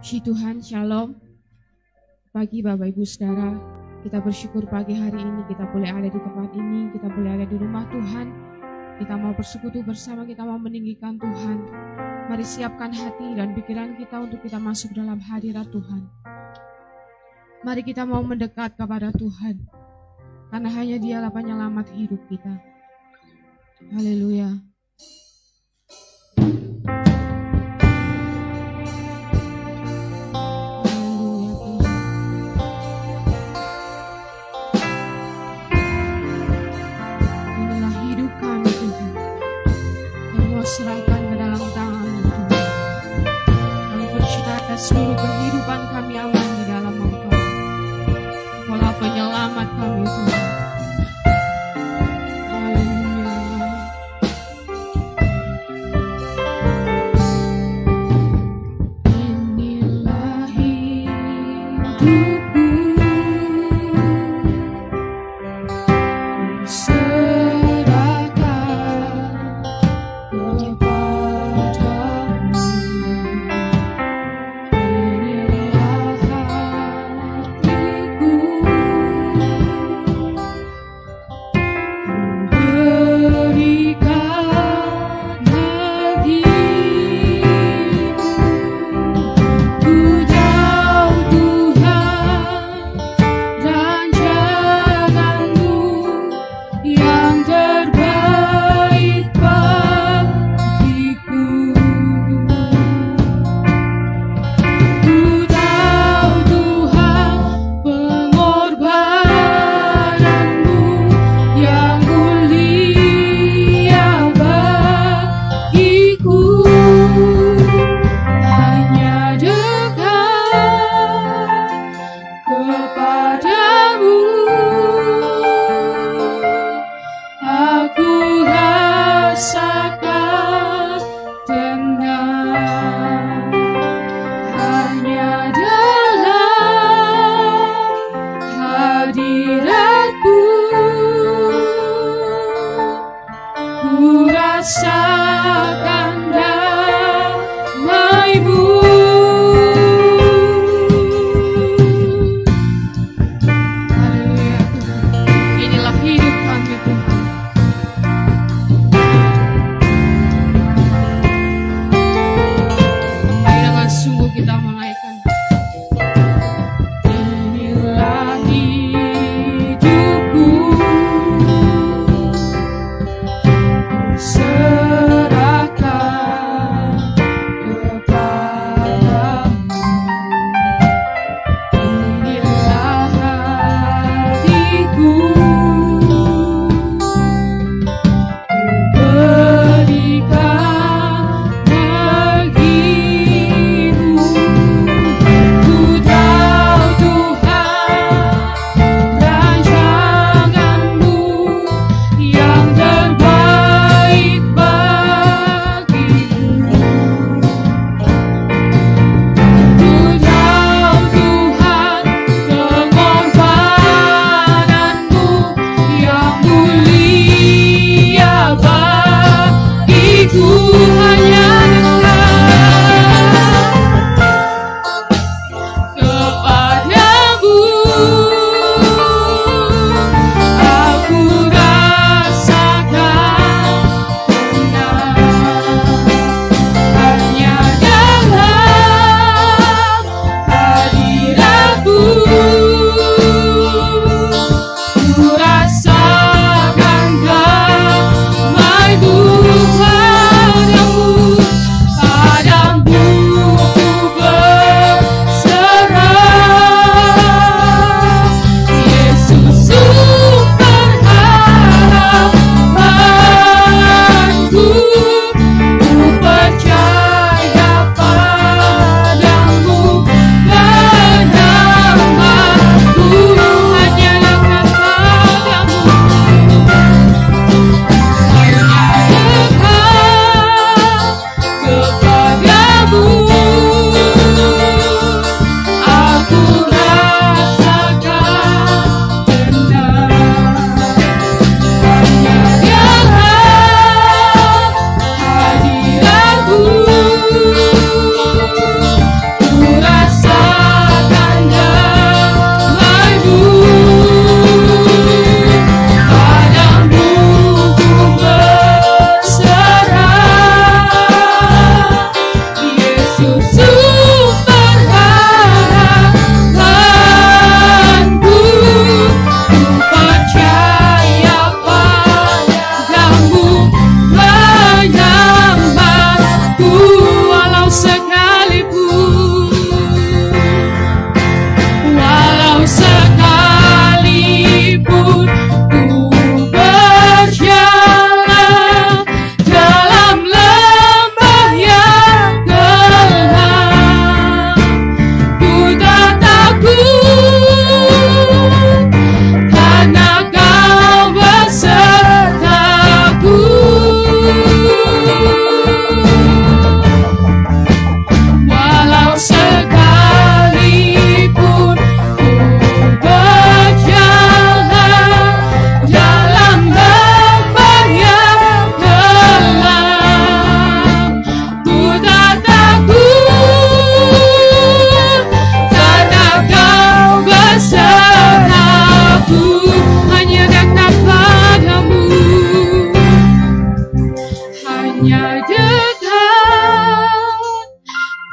Puji Tuhan, Shalom. Pagi Bapak Ibu Saudara, kita bersyukur pagi hari ini kita boleh ada di tempat ini, kita boleh ada di rumah Tuhan. Kita mau bersekutu bersama, kita mau meninggikan Tuhan. Mari siapkan hati dan pikiran kita untuk kita masuk dalam hadirat Tuhan. Mari kita mau mendekat kepada Tuhan, karena hanya Dialah penyelamat hidup kita. Haleluya. Serahkan ke dalam tangan-Mu Tuhan. Kami percaya seluruh kehidupan kami aman di dalam Engkau. Engkaulah penyelamat kami Tuhan. Haleluya. Inilah hidupku. Ini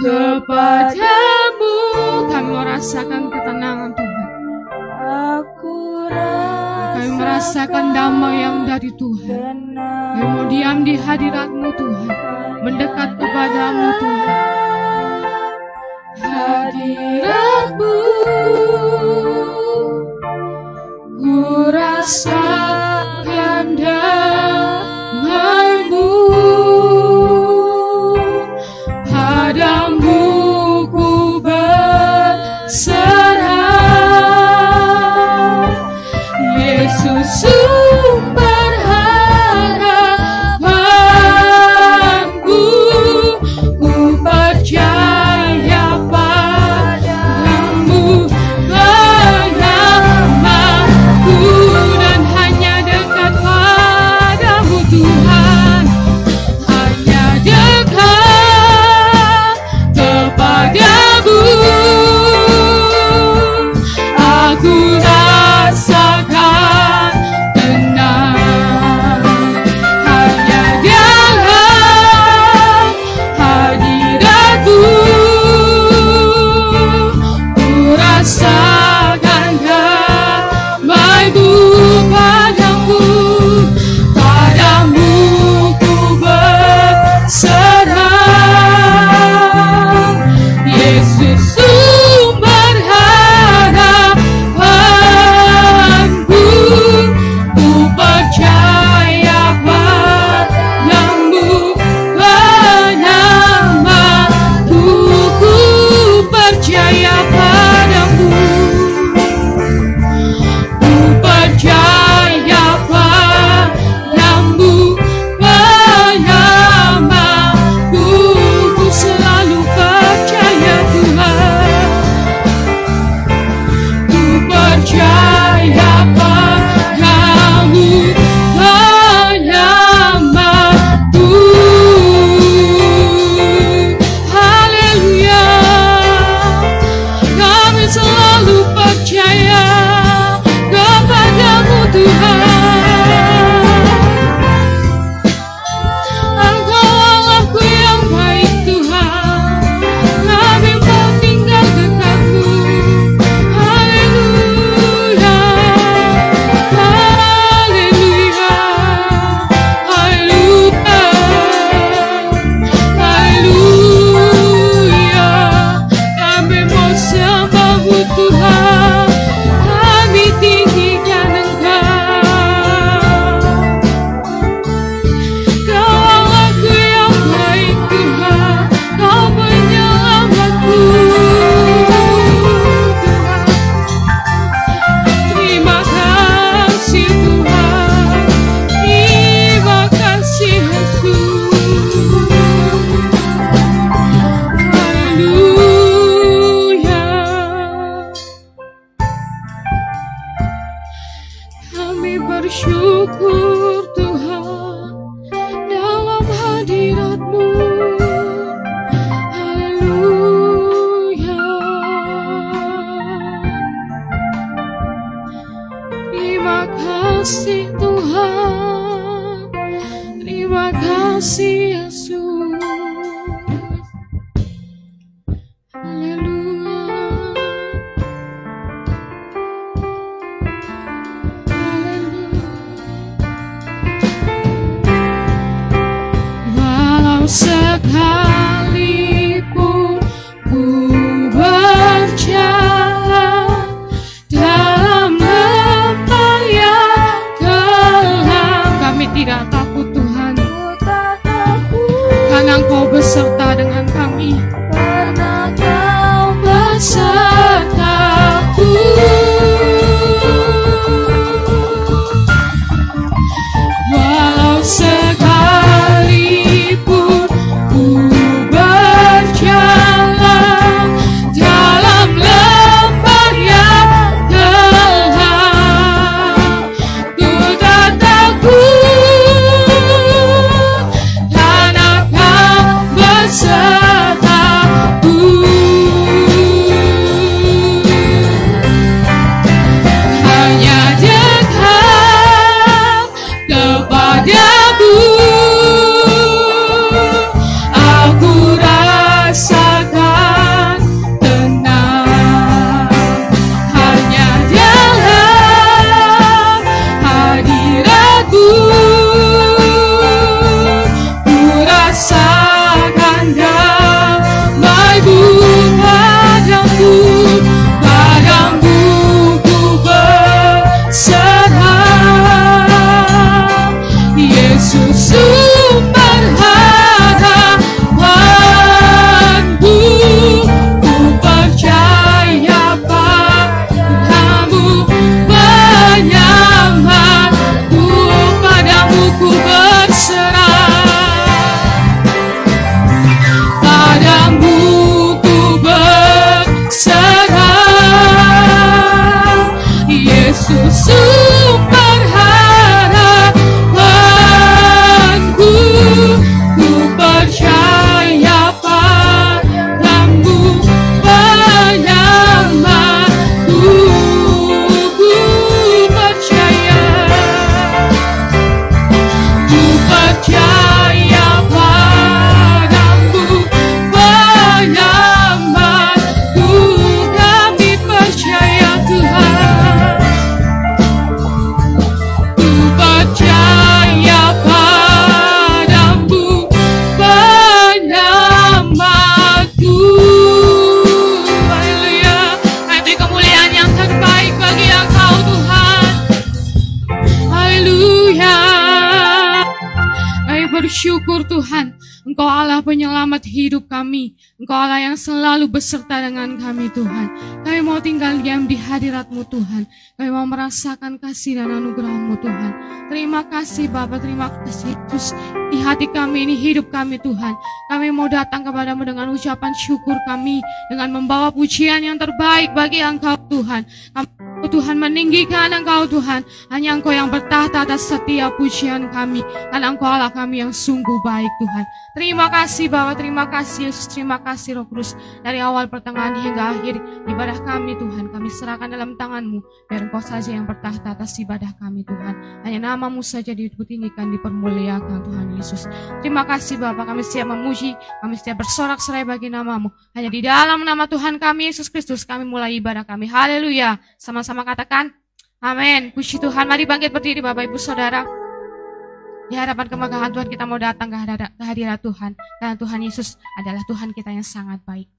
Kepadamu kami merasakan ketenangan Tuhan. Kami merasakan damai yang dari Tuhan. Kami mau diam di hadirat-Mu Tuhan, mendekat kepadamu Tuhan. Hadirat-Mu ku rasakan damai-Mu, padamu ku berserah. Yesus sumber harapanku, ku percaya membuat hidup kami. Engkau Allah yang selalu beserta dengan kami Tuhan. Kami mau tinggal diam di hadirat-Mu Tuhan. Kami mau merasakan kasih dan anugerah-Mu Tuhan. Terima kasih Bapa, terima kasih Yesus. Di hati kami ini, hidup kami Tuhan. Kami mau datang kepadamu dengan ucapan syukur kami. Dengan membawa pujian yang terbaik bagi Engkau Tuhan. Tuhan meninggikan Engkau Tuhan. Hanya Engkau yang bertahta atas setiap pujian kami. Karena Engkau Allah kami yang sungguh baik Tuhan. Terima kasih Bapa, terima kasih Yesus, terima kasih Roh Kudus. Dari awal pertengahan hingga akhir ibadah kami Tuhan, kami serahkan dalam tangan-Mu. Biar Engkau saja yang bertahta atas ibadah kami Tuhan. Hanya nama-Mu saja ditinggikan, dipermuliakan Tuhan Yesus. Terima kasih Bapa, kami siap memuji, kami siap bersorak-sorai bagi nama-Mu. Hanya di dalam nama Tuhan kami Yesus Kristus kami mulai ibadah kami. Haleluya. Sama-sama katakan amin. Puji Tuhan. Mari bangkit berdiri Bapak Ibu Saudara. Di hadapan kemegahan Tuhan kita mau datang ke hadirat Tuhan. Karena Tuhan Yesus adalah Tuhan kita yang sangat baik.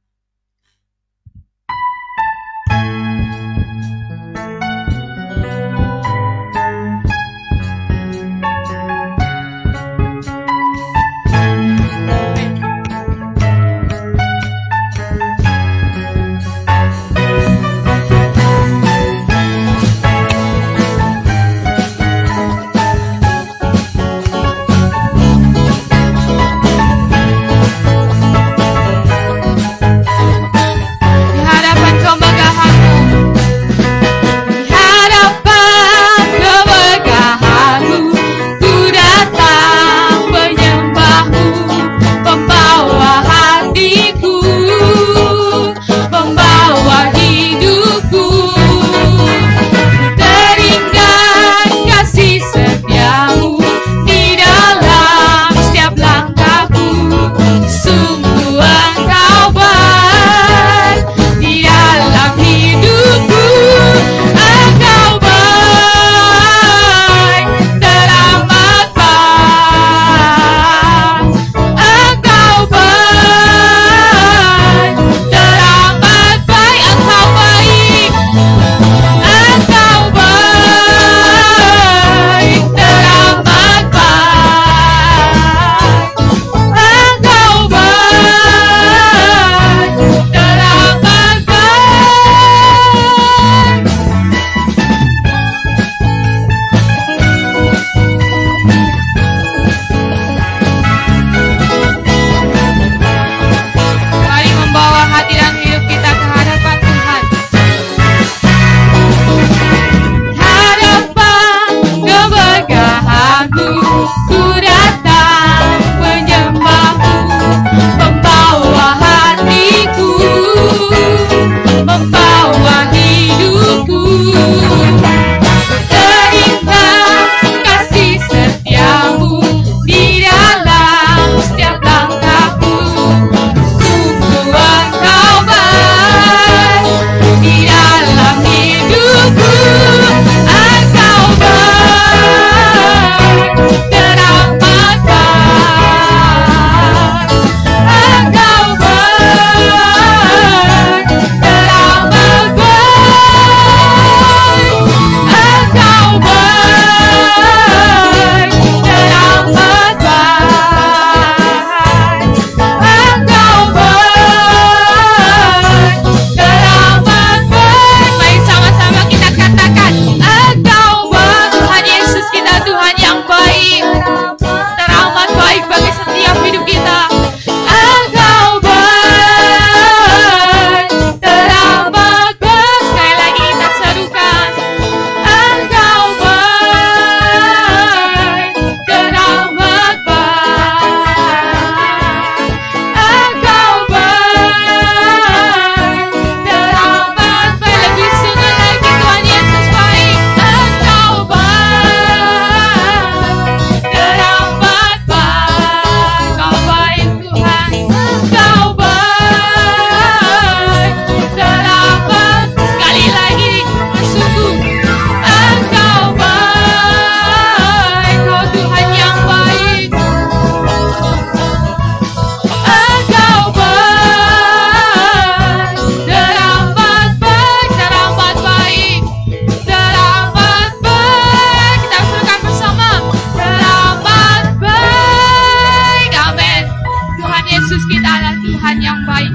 baik.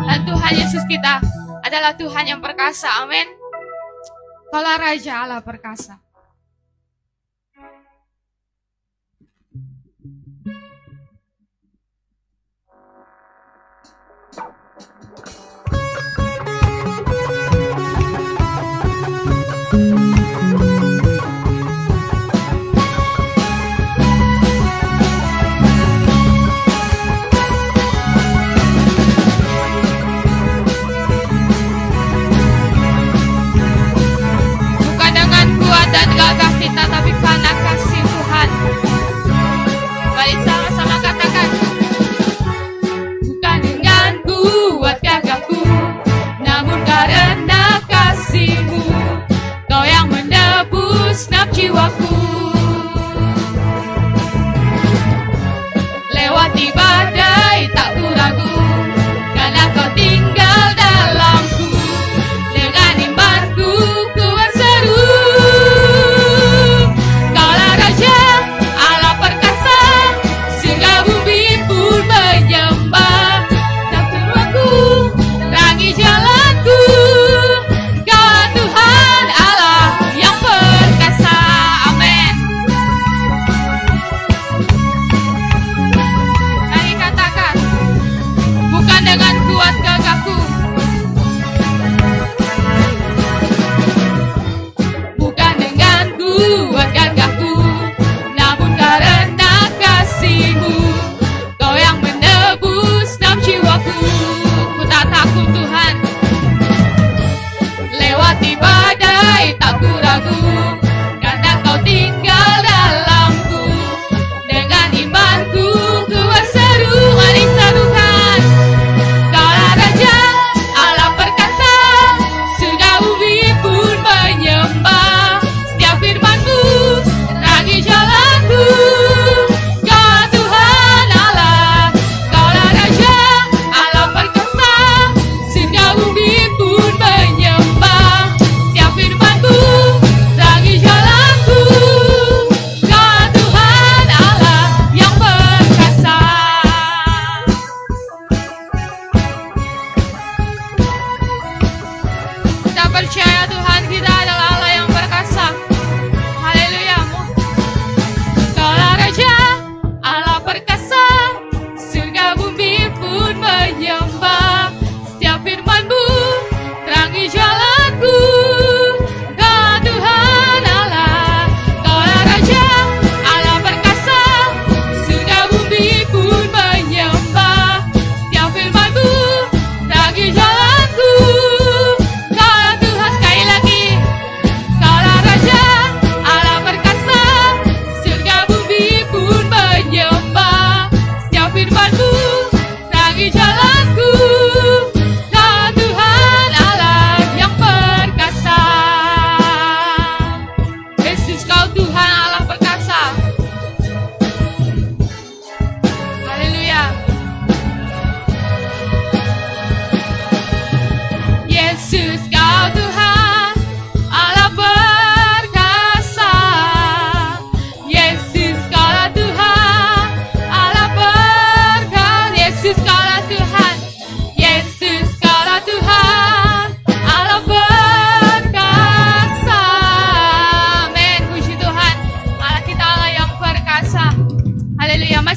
Dan Tuhan Yesus kita adalah Tuhan yang perkasa. Amin. Kaulah Raja Allah perkasa. Dan gagah kita, tapi karena kasih Tuhan. Mari sama-sama katakan, bukan dengan kuat gagahku, namun karena kasih-Mu, Kau yang menebus naf jiwaku. Lewati badai tak ku ragu, karena Kau tinggal dalamku. Dengan imanku ku berseru,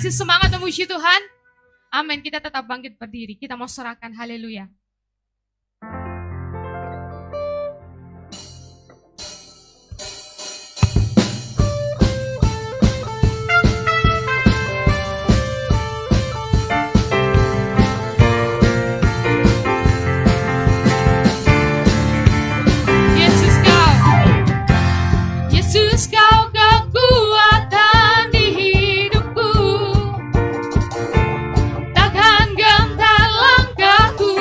semangat memuji Tuhan. Amin. Kita tetap bangkit berdiri. Kita mau serahkan. Haleluya. Yesus kau kekuatan di hidupku, takkan gentar langkahku.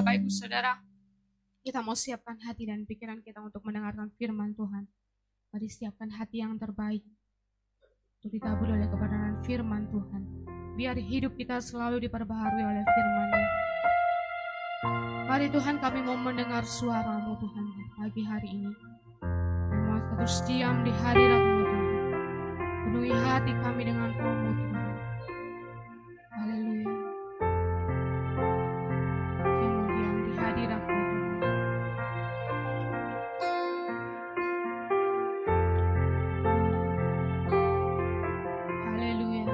Bapak Ibu Saudara, kita mau siapkan hati dan pikiran kita untuk mendengarkan firman Tuhan. Mari siapkan hati yang terbaik untuk ditabur oleh kebenaran firman Tuhan. Biar hidup kita selalu diperbaharui oleh firman-Nya. Mari Tuhan, kami mau mendengar suara-Mu Tuhan pagi hari ini. Kami mau terus diam di hadirat-Mu Tuhan. Penuhi hati kami dengan Roh-Mu Tuhan. Haleluya. Kami mau diam di hadirat-Mu Tuhan. Haleluya.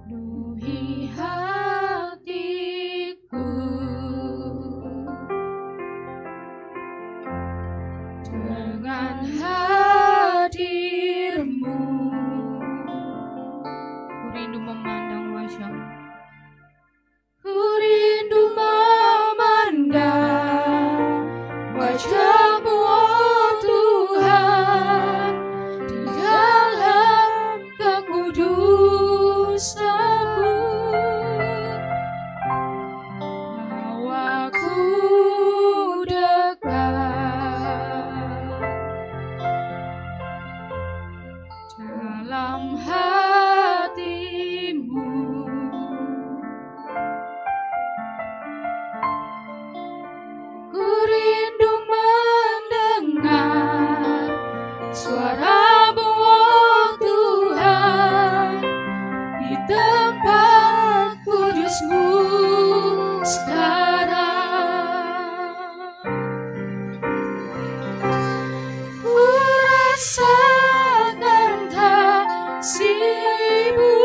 Penuhi hatiku dengan hadir-Mu. Ku rindu memandang wajah-Mu. Ku rindu memandang wajah-Mu, oh Tuhan, di dalam kekudusan-Mu. Bawaku dekat dalam hati-Mu. Ku rindu mendengar suara-Mu, oh Tuhan, di tempat kudus-Mu sekarang. Ku rasakan kasih-Mu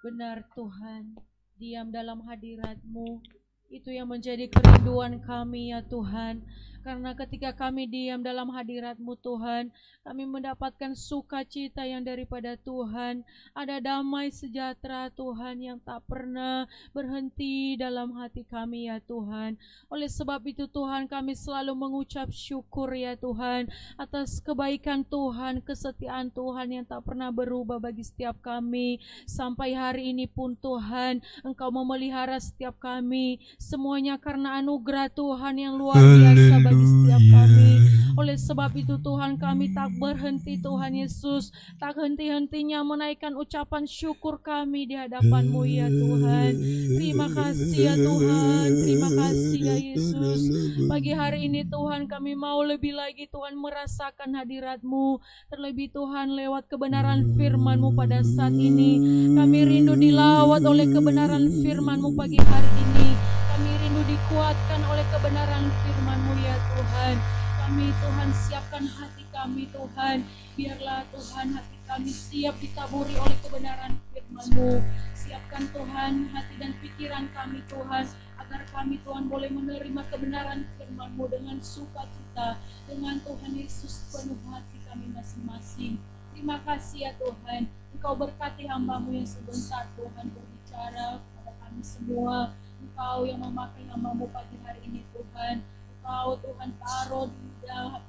Benar Tuhan, diam dalam hadirat-Mu, itu yang menjadi kerinduan kami ya Tuhan. Karena ketika kami diam dalam hadirat-Mu Tuhan, kami mendapatkan sukacita yang daripada Tuhan. Ada damai sejahtera Tuhan yang tak pernah berhenti dalam hati kami ya Tuhan. Oleh sebab itu Tuhan, kami selalu mengucap syukur ya Tuhan atas kebaikan Tuhan, kesetiaan Tuhan yang tak pernah berubah bagi setiap kami. Sampai hari ini pun Tuhan, Engkau memelihara setiap kami. Semuanya karena anugerah Tuhan yang luar biasa bagi setiap kami. Oleh sebab itu Tuhan, kami tak berhenti Tuhan Yesus, tak henti-hentinya menaikkan ucapan syukur kami di hadapan-Mu ya Tuhan. Terima kasih ya Tuhan, terima kasih ya Yesus. Pagi hari ini Tuhan, kami mau lebih lagi Tuhan merasakan hadirat-Mu. Terlebih Tuhan, lewat kebenaran firman-Mu pada saat ini, kami rindu dilawat oleh kebenaran firman-Mu pagi hari ini. Kami rindu dikuatkan oleh kebenaran firman-Mu ya Tuhan. Kami Tuhan, siapkan hati kami Tuhan. Biarlah Tuhan, hati kami siap ditaburi oleh kebenaran firman-Mu. Siapkan Tuhan hati dan pikiran kami Tuhan, agar kami Tuhan boleh menerima kebenaran firman-Mu dengan sukacita. Dengan Tuhan Yesus penuh hati kami masing-masing. Terima kasih ya Tuhan. Engkau berkati hamba-Mu yang sebentar Tuhan berbicara kepada kami semua. Engkau yang memakai hamba-Mu pagi hari ini Tuhan. Engkau Tuhan taruh di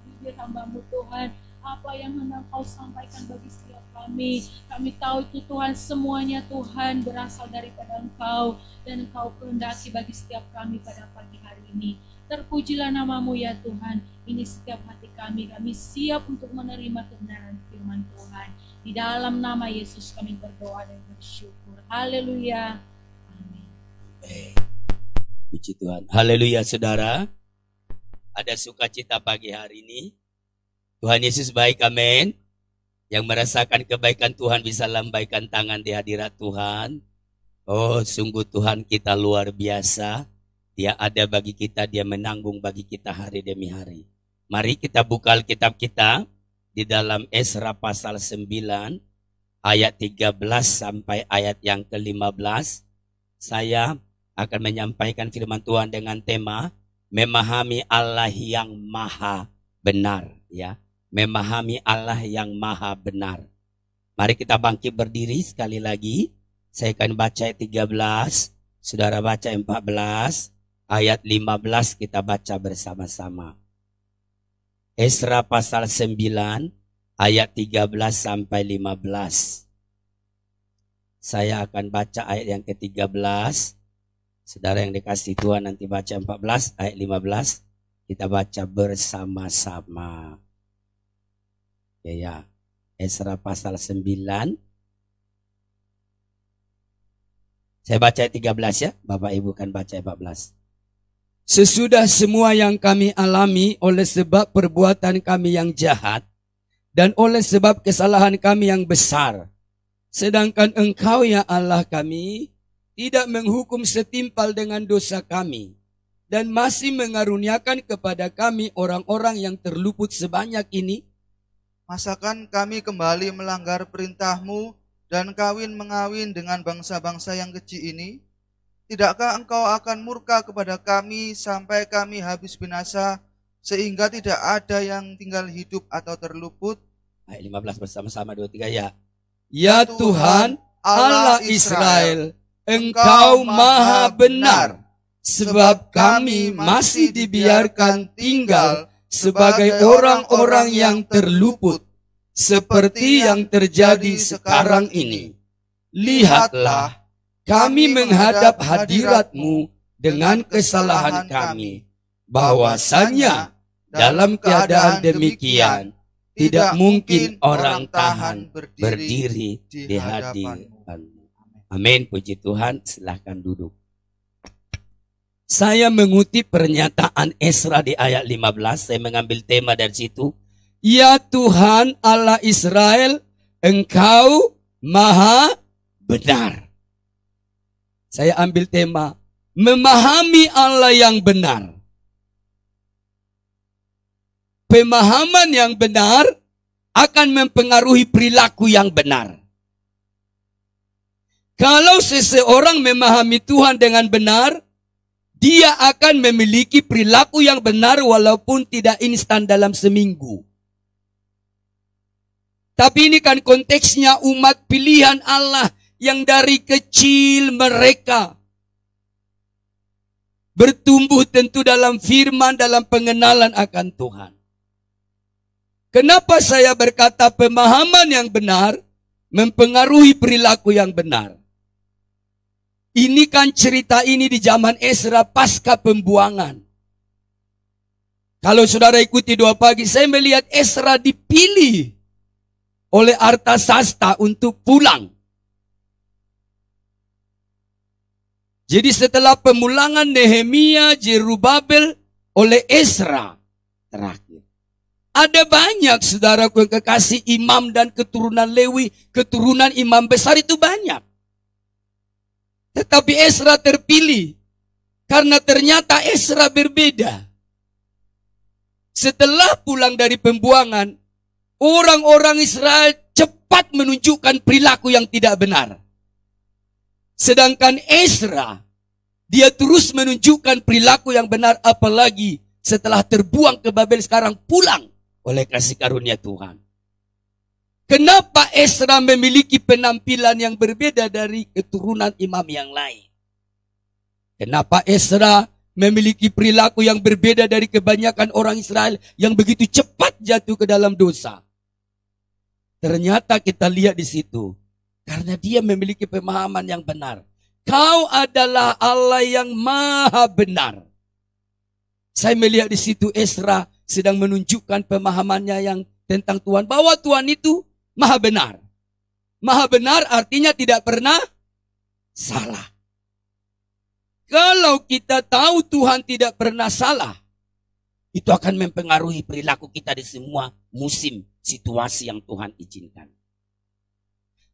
bibir hamba-Mu Tuhan, apa yang hendak Engkau sampaikan bagi setiap kami. Kami tahu itu Tuhan, semuanya Tuhan berasal daripada Engkau, dan Engkau kehendaki bagi setiap kami pada pagi hari ini. Terpujilah nama-Mu ya Tuhan. Ini setiap hati kami siap untuk menerima kebenaran firman Tuhan. Di dalam nama Yesus kami berdoa dan bersyukur. Haleluya. Amin. Puji Tuhan. Haleluya saudara. Ada sukacita pagi hari ini. Tuhan Yesus baik, amin. Yang merasakan kebaikan Tuhan bisa lambaikan tangan di hadirat Tuhan. Oh, sungguh Tuhan kita luar biasa. Dia ada bagi kita, Dia menanggung bagi kita hari demi hari. Mari kita buka Alkitab kita di dalam Esra pasal 9 ayat 13 sampai ayat yang ke-15. Saya akan menyampaikan firman Tuhan dengan tema memahami Allah yang maha benar, ya. Memahami Allah yang maha benar. Mari kita bangkit berdiri sekali lagi. Saya akan baca ayat 13, saudara baca 14, ayat 15 kita baca bersama-sama. Esra pasal 9 ayat 13 sampai 15. Saya akan baca ayat yang ke-13. Saudara yang dikasih Tuhan nanti baca 14 ayat 15. Kita baca bersama-sama. Ya. Esra pasal 9 Saya baca ayat 13 ya, Bapak Ibu kan baca ayat 14. Sesudah semua yang kami alami oleh sebab perbuatan kami yang jahat dan oleh sebab kesalahan kami yang besar, sedangkan Engkau ya Allah kami tidak menghukum setimpal dengan dosa kami dan masih mengaruniakan kepada kami orang-orang yang terluput sebanyak ini, masakan kami kembali melanggar perintah-Mu dan kawin mengawin dengan bangsa-bangsa yang keji ini? Tidakkah Engkau akan murka kepada kami sampai kami habis binasa, sehingga tidak ada yang tinggal hidup atau terluput? Ayat 15 bersama-sama 2-3 ya. Ya Tuhan Allah Israel, Engkau maha benar, sebab kami masih dibiarkan tinggal sebagai orang-orang yang terluput, seperti yang terjadi sekarang ini. Lihatlah, kami menghadap hadirat-Mu dengan kesalahan kami, bahwasanya dalam keadaan demikian tidak mungkin orang tahan berdiri di hadirat-Mu. Amin, puji Tuhan, silahkan duduk. Saya mengutip pernyataan Esra di ayat 15, saya mengambil tema dari situ. Ya Tuhan Allah Israel, Engkau maha benar. Saya ambil tema, memahami Allah yang benar. Pemahaman yang benar akan mempengaruhi perilaku yang benar. Kalau seseorang memahami Tuhan dengan benar, dia akan memiliki perilaku yang benar walaupun tidak instan dalam seminggu. Tapi ini kan konteksnya umat pilihan Allah yang dari kecil mereka bertumbuh tentu dalam firman, dalam pengenalan akan Tuhan. Kenapa saya berkata pemahaman yang benar mempengaruhi perilaku yang benar? Ini kan cerita ini di zaman Esra pasca pembuangan. Kalau saudara ikuti 2 pagi, saya melihat Esra dipilih oleh Artasasta untuk pulang. Jadi setelah pemulangan Nehemia, Jerubabel oleh Esra terakhir. Ada banyak saudaraku yang kekasih imam dan keturunan Lewi, keturunan imam besar itu banyak. Tetapi Esra terpilih karena ternyata Esra berbeda. Setelah pulang dari pembuangan, orang-orang Israel cepat menunjukkan perilaku yang tidak benar. Sedangkan Esra, dia terus menunjukkan perilaku yang benar, apalagi setelah terbuang ke Babel sekarang pulang oleh kasih karunia Tuhan. Kenapa Esra memiliki penampilan yang berbeda dari keturunan imam yang lain? Kenapa Esra memiliki perilaku yang berbeda dari kebanyakan orang Israel yang begitu cepat jatuh ke dalam dosa? Ternyata kita lihat di situ. Karena dia memiliki pemahaman yang benar. Kau adalah Allah yang maha benar. Saya melihat di situ Esra sedang menunjukkan pemahamannya yang tentang Tuhan. Bahwa Tuhan itu maha benar. Maha benar artinya tidak pernah salah. Kalau kita tahu Tuhan tidak pernah salah, itu akan mempengaruhi perilaku kita di semua musim, situasi yang Tuhan izinkan.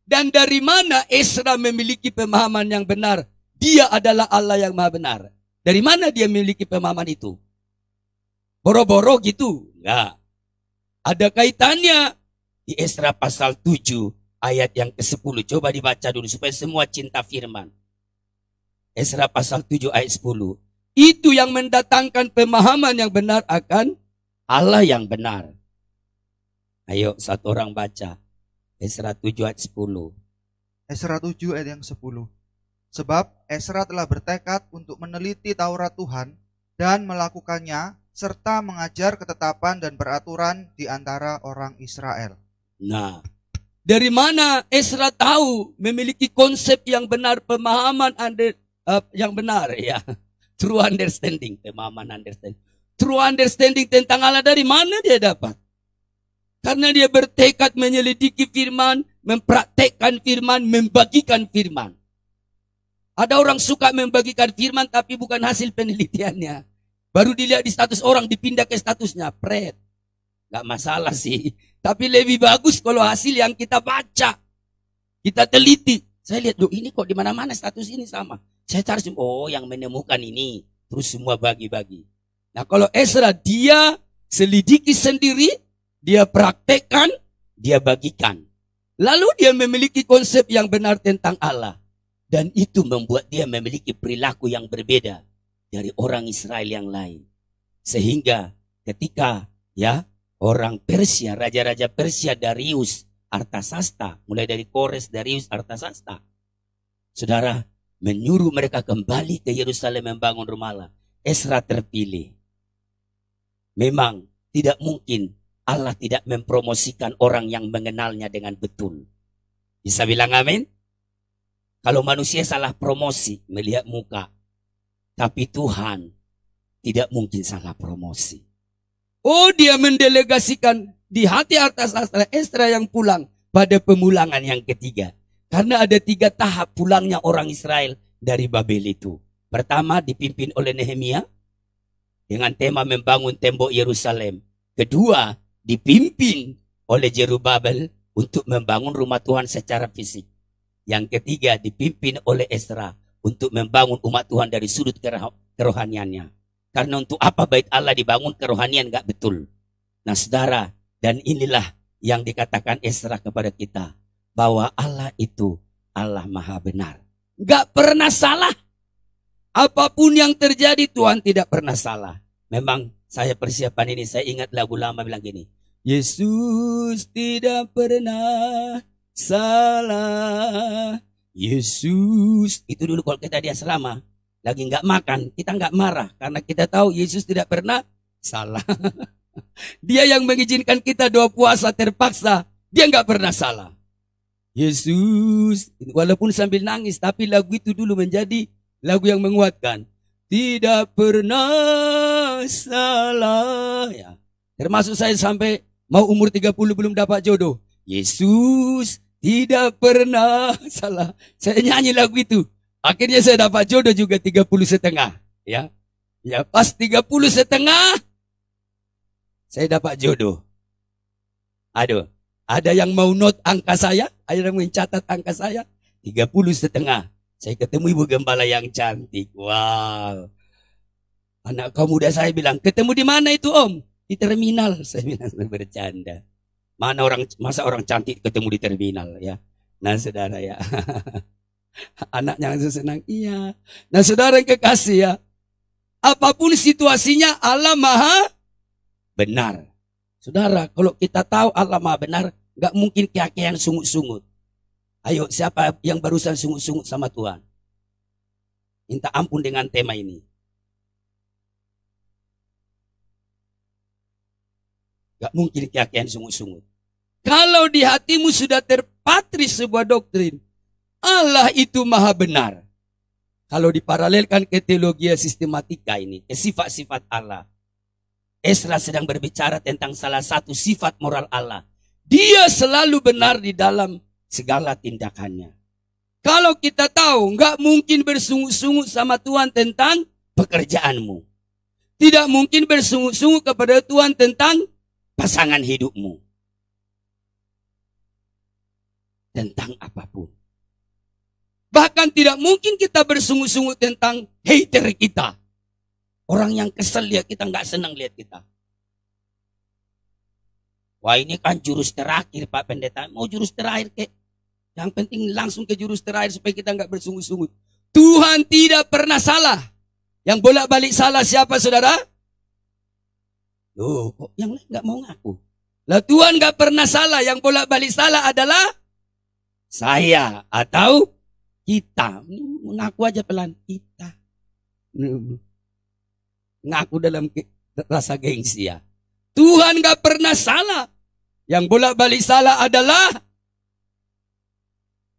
Dan dari mana Esra memiliki pemahaman yang benar? Dia adalah Allah yang maha benar. Dari mana dia memiliki pemahaman itu? Boro-boro gitu? Enggak. Ada kaitannya di Esra pasal 7 ayat yang ke-10. Coba dibaca dulu supaya semua cinta firman. Esra pasal 7 ayat 10. Itu yang mendatangkan pemahaman yang benar akan Allah yang benar. Ayo satu orang baca. Esra 7 ayat 10. Esra 7 ayat yang 10. Sebab Esra telah bertekad untuk meneliti Taurat Tuhan dan melakukannya, serta mengajar ketetapan dan peraturan di antara orang Israel. Nah, dari mana Esra tahu memiliki konsep yang benar, pemahaman yang benar ya. True understanding, pemahaman understanding. True understanding tentang Allah dari mana dia dapat? Karena dia bertekad menyelidiki firman, mempraktekkan firman, membagikan firman. Ada orang suka membagikan firman tapi bukan hasil penelitiannya. Baru dilihat di status orang, dipindah ke statusnya. Pret. Gak masalah sih. Tapi lebih bagus kalau hasil yang kita baca. Kita teliti. Saya lihat, loh ini kok di mana-mana status ini sama. Saya cari, oh yang menemukan ini. Terus semua bagi-bagi. Nah kalau Ezra, dia selidiki sendiri, dia praktekkan, dia bagikan. Lalu dia memiliki konsep yang benar tentang Allah. Dan itu membuat dia memiliki perilaku yang berbeda dari orang Israel yang lain. Sehingga ketika ya orang Persia, raja-raja Persia Darius Artasasta, mulai dari Kores, Darius, Artasasta, saudara, menyuruh mereka kembali ke Yerusalem membangun rumah Allah. Ezra terpilih. Memang tidak mungkin Allah tidak mempromosikan orang yang mengenalnya dengan betul. Bisa bilang amin? Kalau manusia salah promosi, melihat muka. Tapi Tuhan tidak mungkin salah promosi. Oh, dia mendelegasikan di hati Artasasta Ezra yang pulang pada pemulangan yang ketiga. Karena ada 3 tahap pulangnya orang Israel dari Babel itu. Pertama dipimpin oleh Nehemia dengan tema membangun tembok Yerusalem. Kedua dipimpin oleh Jerubabel untuk membangun rumah Tuhan secara fisik. Yang ketiga dipimpin oleh Ezra untuk membangun umat Tuhan dari sudut kerohaniannya. Karena untuk apa bait Allah dibangun kerohanian gak betul. Nah saudara, dan inilah yang dikatakan Ezra kepada kita. Bahwa Allah itu Allah maha benar. Gak pernah salah. Apapun yang terjadi Tuhan tidak pernah salah. Memang saya persiapan ini, saya ingat lagu lama bilang gini. Yesus tidak pernah salah. Yesus. Itu dulu kalau kita di asrama. Lagi nggak makan. Kita nggak marah. Karena kita tahu Yesus tidak pernah salah. Dia yang mengizinkan kita doa puasa terpaksa. Dia nggak pernah salah. Yesus. Walaupun sambil nangis. Tapi lagu itu dulu menjadi lagu yang menguatkan. Tidak pernah salah. Ya. Termasuk saya sampai mau umur 30 belum dapat jodoh. Yesus tidak pernah salah. Saya nyanyi lagu itu. Akhirnya saya dapat jodoh juga 30 setengah. Ya, ya pas 30 setengah. Saya dapat jodoh. Aduh, ada yang mau note angka saya? Ada yang mencatat angka saya? 30 setengah. Saya ketemu ibu gembala yang cantik. Wow. Anak kaum muda saya bilang, ketemu di mana itu om? Di terminal. Saya bilang, bercanda. Masa orang cantik ketemu di terminal ya. Nah saudara ya. Anaknya langsung senang. Iya. Nah saudara yang kekasih ya. Apapun situasinya Allah maha benar. Saudara kalau kita tahu Allah maha benar. Gak mungkin keyakinan sungut-sungut. Ayo siapa yang barusan sungut-sungut sama Tuhan? Minta ampun dengan tema ini. Gak mungkin keyakinan sungut-sungut. Kalau di hatimu sudah terpatri sebuah doktrin, Allah itu maha benar. Kalau diparalelkan ke teologi sistematika ini, ke sifat-sifat Allah. Ezra sedang berbicara tentang salah satu sifat moral Allah. Dia selalu benar di dalam segala tindakannya. Kalau kita tahu, nggak mungkin bersungut-sungut sama Tuhan tentang pekerjaanmu. Tidak mungkin bersungut-sungut kepada Tuhan tentang pasangan hidupmu. Tentang apapun. Bahkan tidak mungkin kita bersungut-sungut tentang hater kita. Orang yang kesel lihat kita, nggak senang lihat kita. Wah ini kan jurus terakhir Pak Pendeta. Mau jurus terakhir kek. Yang penting langsung ke jurus terakhir supaya kita nggak bersungut-sungut. Tuhan tidak pernah salah. Yang bolak-balik salah siapa saudara? Loh, kok yang lain nggak mau ngaku? Lah Tuhan nggak pernah salah. Yang bolak-balik salah adalah saya atau kita. Mengaku aja pelan. Kita. Ngaku dalam rasa gengsi ya. Tuhan gak pernah salah. Yang bolak-balik salah adalah.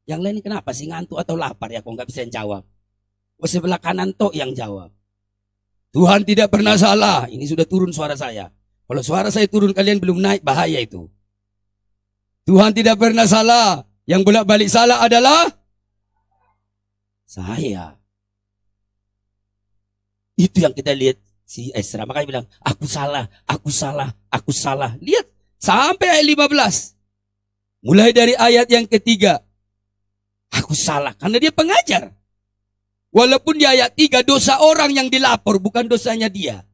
Yang lain kenapa sih ngantuk atau lapar ya? Kok gak bisa jawab. Oh, sebelah kanan toh yang jawab. Tuhan tidak pernah salah. Ini sudah turun suara saya. Kalau suara saya turun kalian belum naik, bahaya itu. Tuhan tidak pernah salah. Yang bolak-balik salah adalah saya. Itu yang kita lihat si Ezra. Makanya bilang, aku salah, aku salah, aku salah. Lihat, sampai ayat 15. Mulai dari ayat yang ketiga. Aku salah, karena dia pengajar. Walaupun di ayat 3 dosa orang yang dilapor, bukan dosanya dia.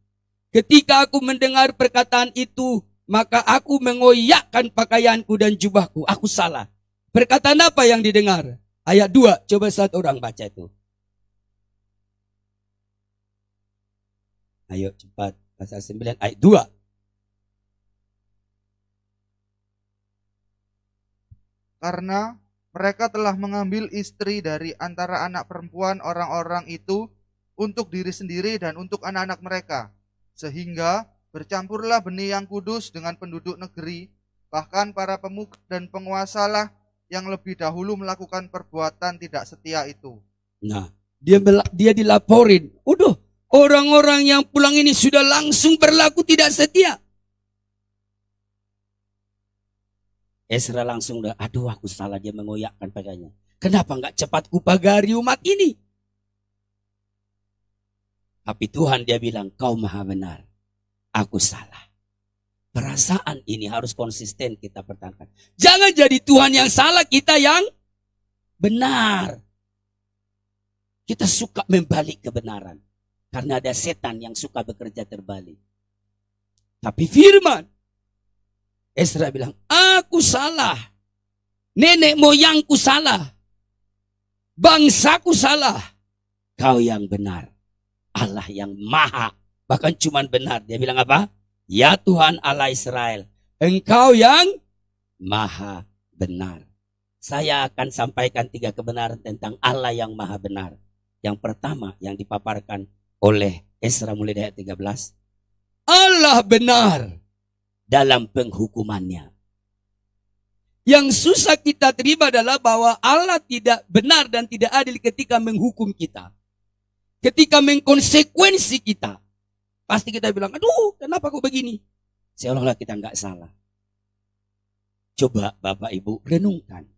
Ketika aku mendengar perkataan itu, maka aku mengoyakkan pakaianku dan jubahku. Aku salah. Perkataan apa yang didengar? Ayat 2, coba satu orang baca itu. Ayo cepat, pasal 9 ayat 2. Karena mereka telah mengambil istri dari antara anak perempuan orang-orang itu untuk diri sendiri dan untuk anak-anak mereka. Sehingga bercampurlah benih yang kudus dengan penduduk negeri, bahkan para pemuka dan penguasalah yang lebih dahulu melakukan perbuatan tidak setia itu. Nah, dia dilaporin. Udah, orang-orang yang pulang ini sudah langsung berlaku tidak setia. Ezra langsung udah, aduh aku salah, dia mengoyakkan pakaiannya. Kenapa enggak cepat kupagari umat ini? Tapi Tuhan dia bilang, kau maha benar. Aku salah. Perasaan ini harus konsisten kita pertahankan. Jangan jadi Tuhan yang salah, kita yang benar. Kita suka membalik kebenaran. Karena ada setan yang suka bekerja terbalik. Tapi firman, Ezra bilang, aku salah. Nenek moyangku salah. Bangsaku salah. Kau yang benar. Allah yang maha. Bahkan cuman benar. Dia bilang apa? Ya Tuhan Allah Israel. Engkau yang maha benar. Saya akan sampaikan 3 kebenaran tentang Allah yang maha benar. Yang pertama yang dipaparkan oleh Ezra mulai dari ayat 13. Allah benar dalam penghukumannya. Yang susah kita terima adalah bahwa Allah tidak benar dan tidak adil ketika menghukum kita. Ketika mengkonsekuensi kita. Pasti kita bilang, aduh kenapa kok begini? Seolah-olah kita nggak salah. Coba Bapak Ibu renungkan.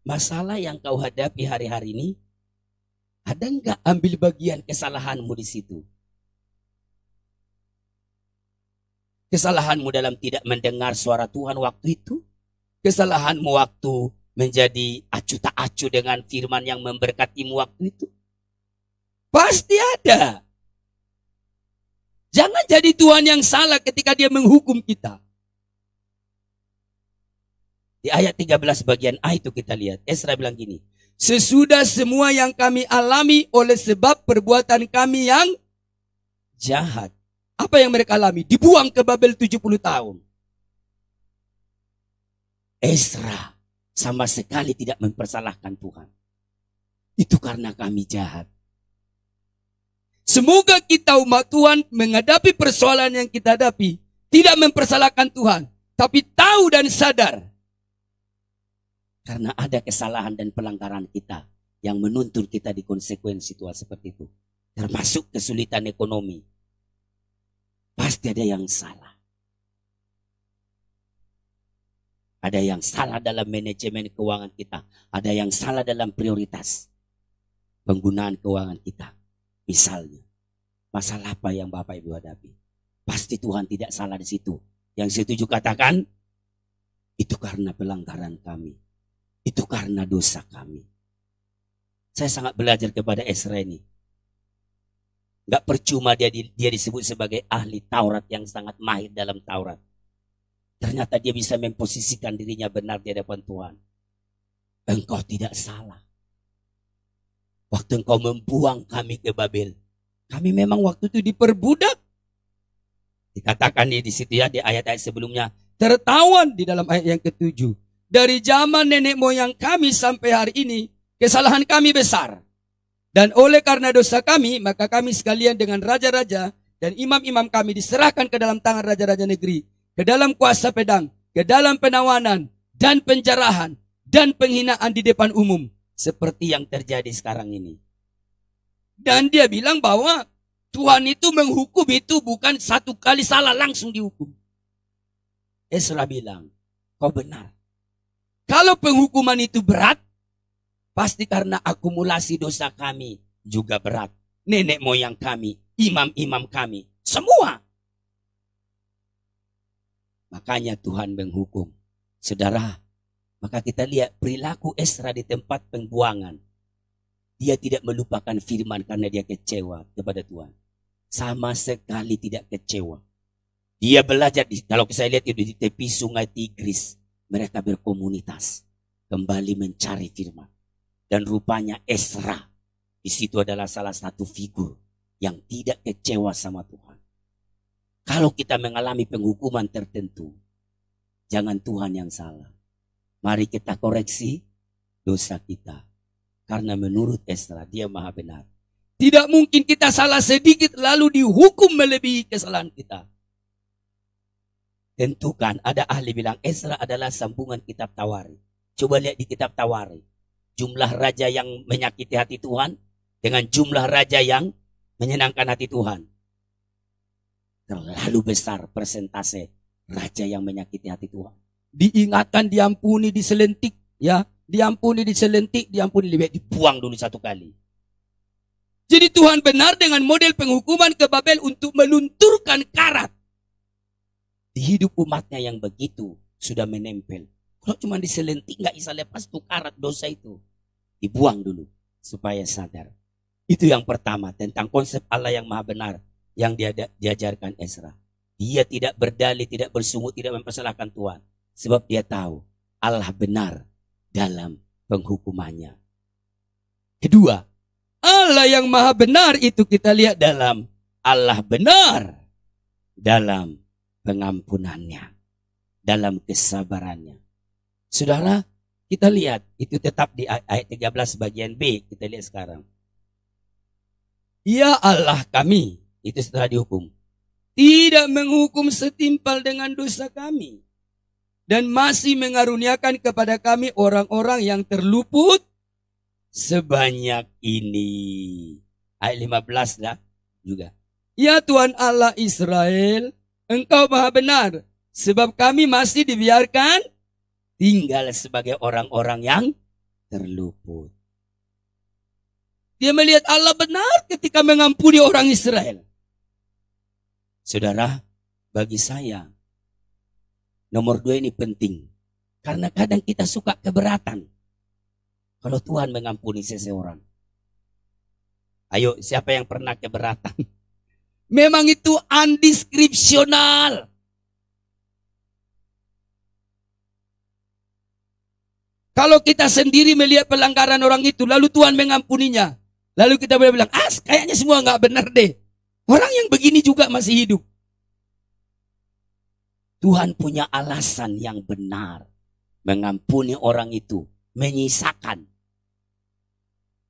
Masalah yang kau hadapi hari-hari ini, ada nggak ambil bagian kesalahanmu di situ? Kesalahanmu dalam tidak mendengar suara Tuhan waktu itu? Kesalahanmu waktu menjadi acu tak acu dengan firman yang memberkatimu waktu itu? Pasti ada. Jangan jadi Tuhan yang salah ketika dia menghukum kita. Di ayat 13 bagian A itu kita lihat. Ezra bilang gini. Sesudah semua yang kami alami oleh sebab perbuatan kami yang jahat. Apa yang mereka alami? Dibuang ke Babel 70 tahun. Ezra sama sekali tidak mempersalahkan Tuhan. Itu karena kami jahat. Semoga kita umat Tuhan menghadapi persoalan yang kita hadapi. Tidak mempersalahkan Tuhan. Tapi tahu dan sadar. Karena ada kesalahan dan pelanggaran kita. Yang menuntun kita di konsekuensi Tuhan seperti itu. Termasuk kesulitan ekonomi. Pasti ada yang salah. Ada yang salah dalam manajemen keuangan kita. Ada yang salah dalam prioritas penggunaan keuangan kita. Misalnya, masalah apa yang Bapak Ibu hadapi? Pasti Tuhan tidak salah di situ. Yang setuju katakan, itu karena pelanggaran kami. Itu karena dosa kami. Saya sangat belajar kepada Ezra ini. Gak percuma dia disebut sebagai ahli Taurat yang sangat mahir dalam Taurat. Ternyata dia bisa memposisikan dirinya benar di hadapan Tuhan. Engkau tidak salah. Waktu engkau membuang kami ke Babel, kami memang waktu itu diperbudak. Dikatakan di situ ya, di ayat-ayat sebelumnya, tertawan di dalam ayat yang ke-7. Dari zaman nenek moyang kami sampai hari ini, kesalahan kami besar. Dan oleh karena dosa kami, maka kami sekalian dengan raja-raja dan imam-imam kami diserahkan ke dalam tangan raja-raja negeri, ke dalam kuasa pedang, ke dalam penawanan dan penjarahan dan penghinaan di depan umum. Seperti yang terjadi sekarang ini. Dan dia bilang bahwa Tuhan itu menghukum itu bukan satu kali salah langsung dihukum. Ezra bilang, kau benar. Kalau penghukuman itu berat, Pasti karena akumulasi dosa kami juga berat. Nenek moyang kami, imam-imam kami, semua. Makanya Tuhan menghukum. Saudara, maka kita lihat perilaku Ezra di tempat pembuangan. Dia tidak melupakan firman karena dia kecewa kepada Tuhan. Sama sekali tidak kecewa. Dia belajar, kalau saya lihat itu di tepi sungai Tigris. Mereka berkomunitas. Kembali mencari firman. Dan rupanya Ezra di situ adalah salah satu figur yang tidak kecewa sama Tuhan. Kalau kita mengalami penghukuman tertentu, jangan Tuhan yang salah. Mari kita koreksi dosa kita. Karena menurut Ezra dia maha benar. Tidak mungkin kita salah sedikit lalu dihukum melebihi kesalahan kita. Tentukan ada ahli bilang Ezra adalah sambungan kitab Tawari. Coba lihat di kitab Tawari. Jumlah raja yang menyakiti hati Tuhan dengan jumlah raja yang menyenangkan hati Tuhan. Terlalu besar persentase raja yang menyakiti hati Tuhan. Diingatkan, diampuni, diselentik, ya, diampuni, diselentik, diampuni, lebih dibuang dulu satu kali. Jadi Tuhan benar dengan model penghukuman ke Babel untuk melunturkan karat di hidup umatnya yang begitu sudah menempel. Kalau cuma diselentik nggak bisa lepas tuh karat dosa itu. Dibuang dulu supaya sadar. Itu yang pertama tentang konsep Allah yang maha benar yang diajarkan Ezra. Dia tidak berdalih, tidak bersungut, tidak mempersalahkan Tuhan. Sebab dia tahu Allah benar dalam penghukumannya. Kedua, Allah yang maha benar itu kita lihat dalam Allah benar dalam pengampunannya, dalam kesabarannya. Saudara, kita lihat itu tetap di ayat 13 bagian B, kita lihat sekarang. Ya Allah kami, itu setelah dihukum, tidak menghukum setimpal dengan dosa kami, dan masih mengaruniakan kepada kami orang-orang yang terluput sebanyak ini. Ayat 15 lah juga. Ya Tuhan Allah Israel, Engkau maha benar, sebab kami masih dibiarkan tinggal sebagai orang-orang yang terluput. Dia melihat Allah benar ketika mengampuni orang Israel. Saudara, bagi saya, nomor 2 ini penting. Karena kadang kita suka keberatan kalau Tuhan mengampuni seseorang. Ayo, siapa yang pernah keberatan? Memang itu undeskripsional. Kalau kita sendiri melihat pelanggaran orang itu, lalu Tuhan mengampuninya. Lalu kita boleh bilang, kayaknya semua nggak benar deh. Orang yang begini juga masih hidup. Tuhan punya alasan yang benar. Mengampuni orang itu. Menyisakan.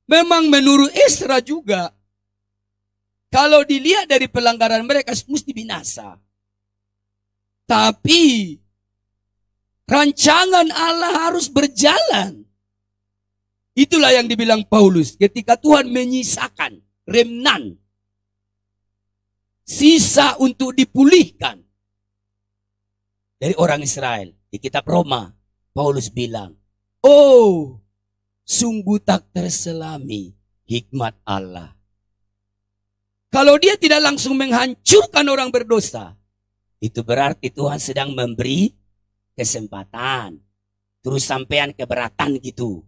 Memang menurut Ezra juga. Kalau dilihat dari pelanggaran mereka, mesti binasa. Tapi rancangan Allah harus berjalan. Itulah yang dibilang Paulus. Ketika Tuhan menyisakan remnan. Sisa untuk dipulihkan. Dari orang Israel. Di kitab Roma. Paulus bilang. Oh, sungguh tak terselami hikmat Allah. Kalau dia tidak langsung menghancurkan orang berdosa. Itu berarti Tuhan sedang memberi kesempatan. Terus sampean keberatan gitu.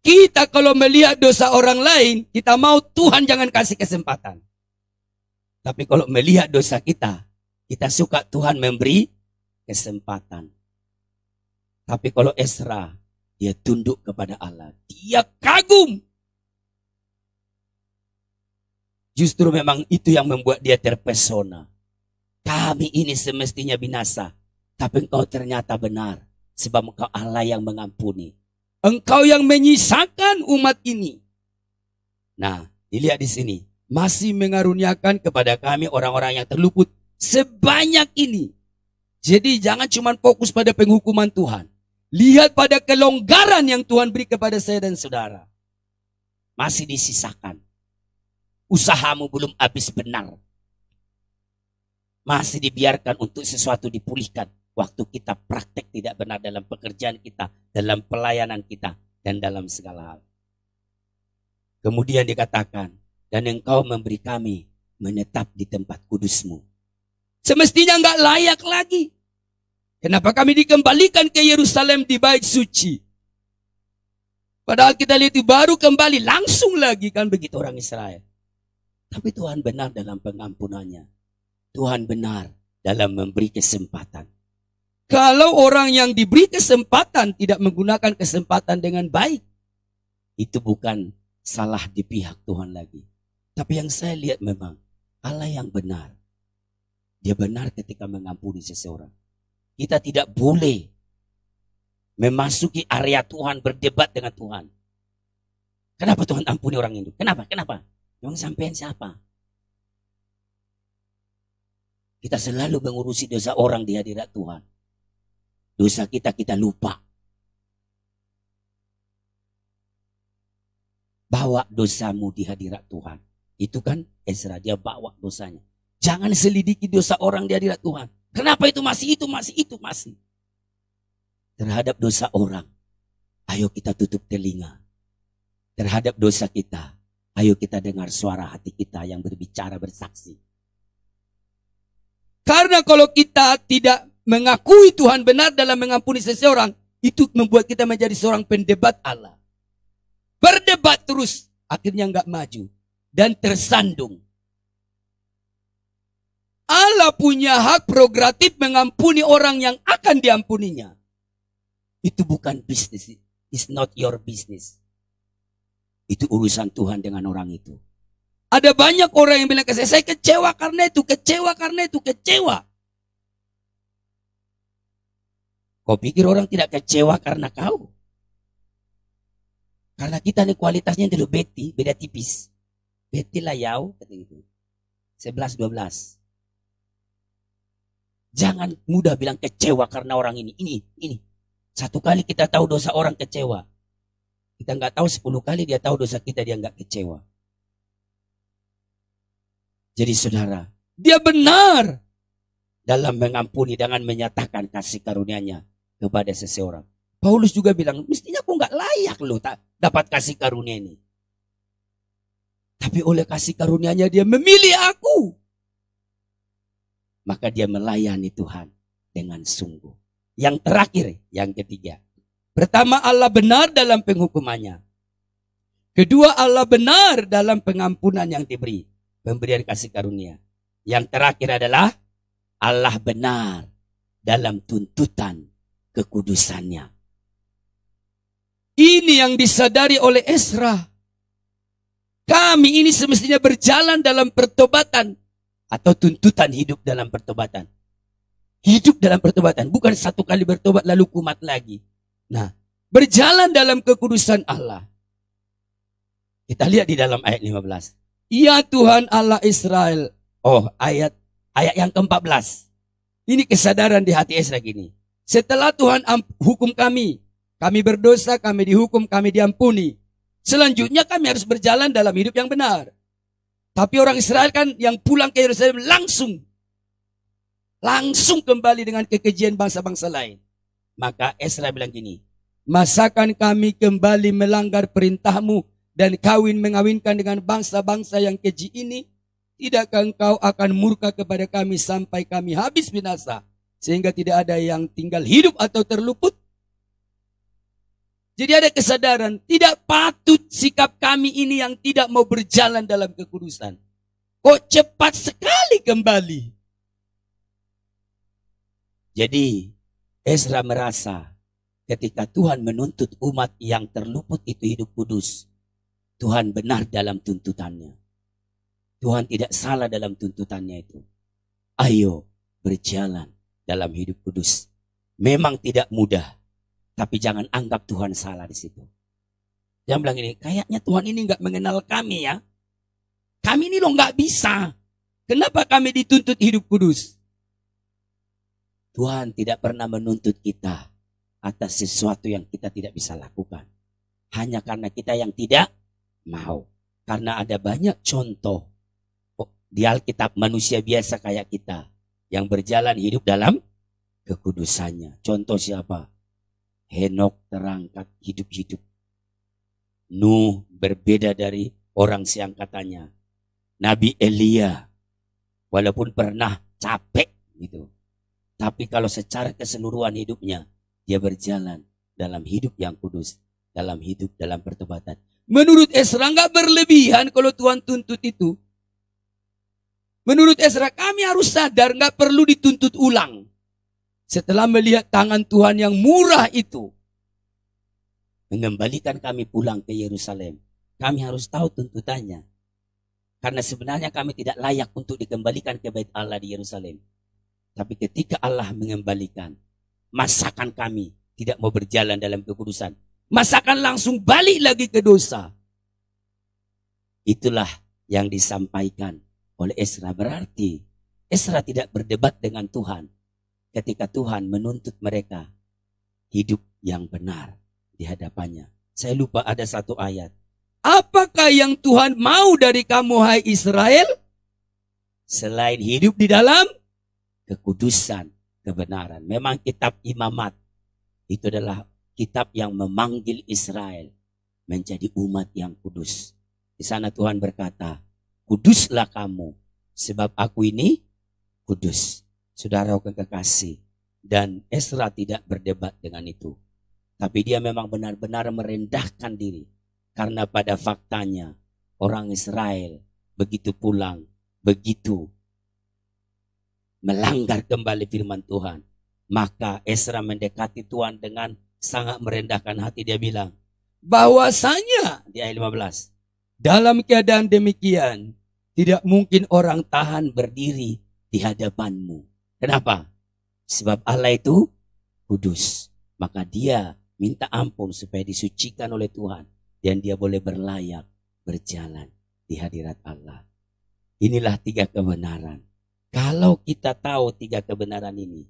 Kita kalau melihat dosa orang lain, kita mau Tuhan jangan kasih kesempatan. Tapi kalau melihat dosa kita suka Tuhan memberi kesempatan. Tapi kalau Ezra, dia tunduk kepada Allah. Dia kagum. Justru memang itu yang membuat dia terpesona. Kami ini semestinya binasa. Tapi engkau ternyata benar. Sebab engkau Allah yang mengampuni. Engkau yang menyisakan umat ini. Nah, dilihat di sini. Masih mengaruniakan kepada kami orang-orang yang terluput sebanyak ini. Jadi jangan cuma fokus pada penghukuman Tuhan. Lihat pada kelonggaran yang Tuhan beri kepada saya dan saudara. Masih disisakan. Usahamu belum habis benar. Masih dibiarkan untuk sesuatu dipulihkan. waktu kita praktek tidak benar dalam pekerjaan kita, dalam pelayanan kita, dan dalam segala hal. Kemudian dikatakan, dan engkau memberi kami menetap di tempat kudus-Mu. Semestinya enggak layak lagi. Kenapa kami dikembalikan ke Yerusalem di bait suci? Padahal kita lihat itu baru kembali langsung lagi kan begitu orang Israel. Tapi Tuhan benar dalam pengampunannya. Tuhan benar dalam memberi kesempatan. Kalau orang yang diberi kesempatan tidak menggunakan kesempatan dengan baik, itu bukan salah di pihak Tuhan lagi. Tapi yang saya lihat memang Allah yang benar. Dia benar ketika mengampuni seseorang. Kita tidak boleh memasuki area Tuhan, berdebat dengan Tuhan. Kenapa Tuhan ampuni orang itu? Kenapa? Memang sampean siapa? Kita selalu mengurusi dosa orang di hadirat Tuhan. Dosa kita lupa. Bawa dosamu di hadirat Tuhan. Itu kan Ezra, dia bawa dosanya. Jangan selidiki dosa orang di hadirat Tuhan. Kenapa itu masih. Terhadap dosa orang, ayo kita tutup telinga. Terhadap dosa kita, ayo kita dengar suara hati kita yang berbicara, bersaksi. Karena kalau kita tidak mengakui Tuhan benar dalam mengampuni seseorang, itu membuat kita menjadi seorang pendebat Allah. Berdebat terus, akhirnya nggak maju dan tersandung. Allah punya hak prerogatif mengampuni orang yang akan diampuninya. Itu bukan bisnis. It's not your business. Itu urusan Tuhan dengan orang itu. Ada banyak orang yang bilang ke saya kecewa karena itu. Kau pikir orang tidak kecewa karena kau? Karena kita nih kualitasnya dulu beda tipis. Beti lah yau, kata gitu. 11-12. Jangan mudah bilang kecewa karena orang ini. Satu kali kita tahu dosa orang kecewa. Kita nggak tahu 10 kali dia tahu dosa kita, dia nggak kecewa. Jadi saudara, dia benar dalam mengampuni dengan menyatakan kasih karunia-Nya kepada seseorang. Paulus juga bilang, mestinya aku nggak layak loh tak dapat kasih karunia ini. Tapi oleh kasih karunia-Nya dia memilih aku. Maka dia melayani Tuhan dengan sungguh. Yang terakhir, yang ketiga. Pertama, Allah benar dalam penghukumannya. Kedua, Allah benar dalam pengampunan yang diberi. Pemberian kasih karunia. Yang terakhir adalah Allah benar dalam tuntutan kekudusannya. Ini yang disadari oleh Ezra. Kami ini semestinya berjalan dalam pertobatan. Atau tuntutan hidup dalam pertobatan. Hidup dalam pertobatan. Bukan satu kali bertobat lalu kumat lagi. Nah, berjalan dalam kekudusan Allah. Kita lihat di dalam ayat 15. Ya Tuhan Allah Israel. Oh, ayat yang ke-14. Ini kesadaran di hati Ezra gini. Setelah Tuhan hukum kami berdosa, kami dihukum, kami diampuni. Selanjutnya kami harus berjalan dalam hidup yang benar. Tapi orang Israel kan yang pulang ke Yerusalem langsung kembali dengan kekejian bangsa-bangsa lain. Maka Ezra bilang gini, masakan kami kembali melanggar perintah-Mu dan mengawinkan dengan bangsa-bangsa yang keji ini? Tidakkah Engkau akan murka kepada kami sampai kami habis binasa, sehingga tidak ada yang tinggal hidup atau terluput? Jadi ada kesadaran, tidak patut sikap kami ini yang tidak mau berjalan dalam kekudusan. Kok cepat sekali kembali? Jadi Ezra merasa ketika Tuhan menuntut umat yang terluput itu hidup kudus, Tuhan benar dalam tuntutannya. Tuhan tidak salah dalam tuntutannya itu. Ayo berjalan dalam hidup kudus. Memang tidak mudah, tapi jangan anggap Tuhan salah di situ. Jangan bilang ini, kayaknya Tuhan ini nggak mengenal kami ya. Kami ini loh nggak bisa. Kenapa kami dituntut hidup kudus? Tuhan tidak pernah menuntut kita atas sesuatu yang kita tidak bisa lakukan. Hanya karena kita yang tidak mau. Karena ada banyak contoh di Alkitab manusia biasa kayak kita yang berjalan hidup dalam kekudusannya. Contoh siapa? Henok terangkat hidup-hidup. Nuh berbeda dari orang seangkatannya. Nabi Elia walaupun pernah capek gitu, tapi kalau secara keseluruhan hidupnya dia berjalan dalam hidup yang kudus, dalam hidup dalam pertobatan. Menurut Ezra nggak berlebihan kalau Tuhan tuntut itu. Menurut Ezra kami harus sadar nggak perlu dituntut ulang. Setelah melihat tangan Tuhan yang murah itu mengembalikan kami pulang ke Yerusalem, kami harus tahu tuntutannya. Karena sebenarnya kami tidak layak untuk dikembalikan ke bait Allah di Yerusalem. Tapi ketika Allah mengembalikan, masakan kami tidak mau berjalan dalam kekudusan. Masakan langsung balik lagi ke dosa. Itulah yang disampaikan oleh Ezra. Berarti Ezra tidak berdebat dengan Tuhan ketika Tuhan menuntut mereka hidup yang benar di hadapannya. Saya lupa ada satu ayat. Apakah yang Tuhan mau dari kamu, hai Israel? Selain hidup di dalam kekudusan, kebenaran. Memang kitab Imamat itu adalah kitab yang memanggil Israel menjadi umat yang kudus. Di sana Tuhan berkata, kuduslah kamu, sebab aku ini kudus. Saudara kekasih, dan Ezra tidak berdebat dengan itu. Tapi dia memang benar-benar merendahkan diri. Karena pada faktanya orang Israel begitu pulang, begitu melanggar kembali firman Tuhan. Maka Ezra mendekati Tuhan dengan sangat merendahkan hati. Dia bilang, bahwasanya di ayat 15, dalam keadaan demikian tidak mungkin orang tahan berdiri di hadapanmu. Kenapa? Sebab Allah itu kudus. Maka dia minta ampun supaya disucikan oleh Tuhan. Dan dia boleh berlayak berjalan di hadirat Allah. Inilah 3 kebenaran. Kalau kita tahu 3 kebenaran ini,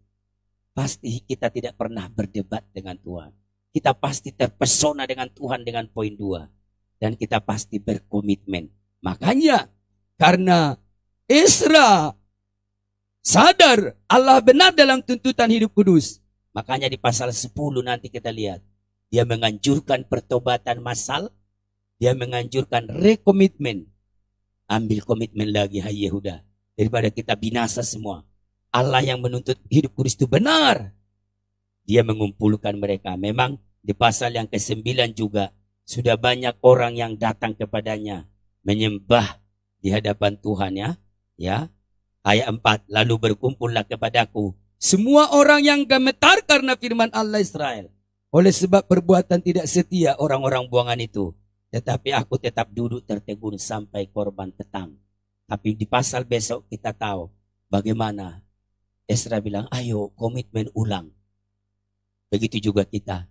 pasti kita tidak pernah berdebat dengan Tuhan. Kita pasti terpesona dengan Tuhan dengan poin 2. Dan kita pasti berkomitmen. Makanya karena Ezra sadar Allah benar dalam tuntutan hidup kudus. Makanya di pasal 10 nanti kita lihat. Dia menganjurkan pertobatan massal. Dia menganjurkan rekomitmen. Ambil komitmen lagi, hai Yehuda. Daripada kita binasa semua. Allah yang menuntut hidup kudus itu benar. Dia mengumpulkan mereka. Memang di pasal yang ke-9 juga. Sudah banyak orang yang datang kepadanya. Menyembah di hadapan Tuhan ya. Ayat 4. Lalu berkumpullah kepadaku semua orang yang gemetar karena firman Allah Israel. Oleh sebab perbuatan tidak setia orang-orang buangan itu. Tetapi aku tetap duduk tertegun sampai korban petang. Tapi di pasal besok kita tahu bagaimana Ezra bilang, ayo komitmen ulang. Begitu juga kita.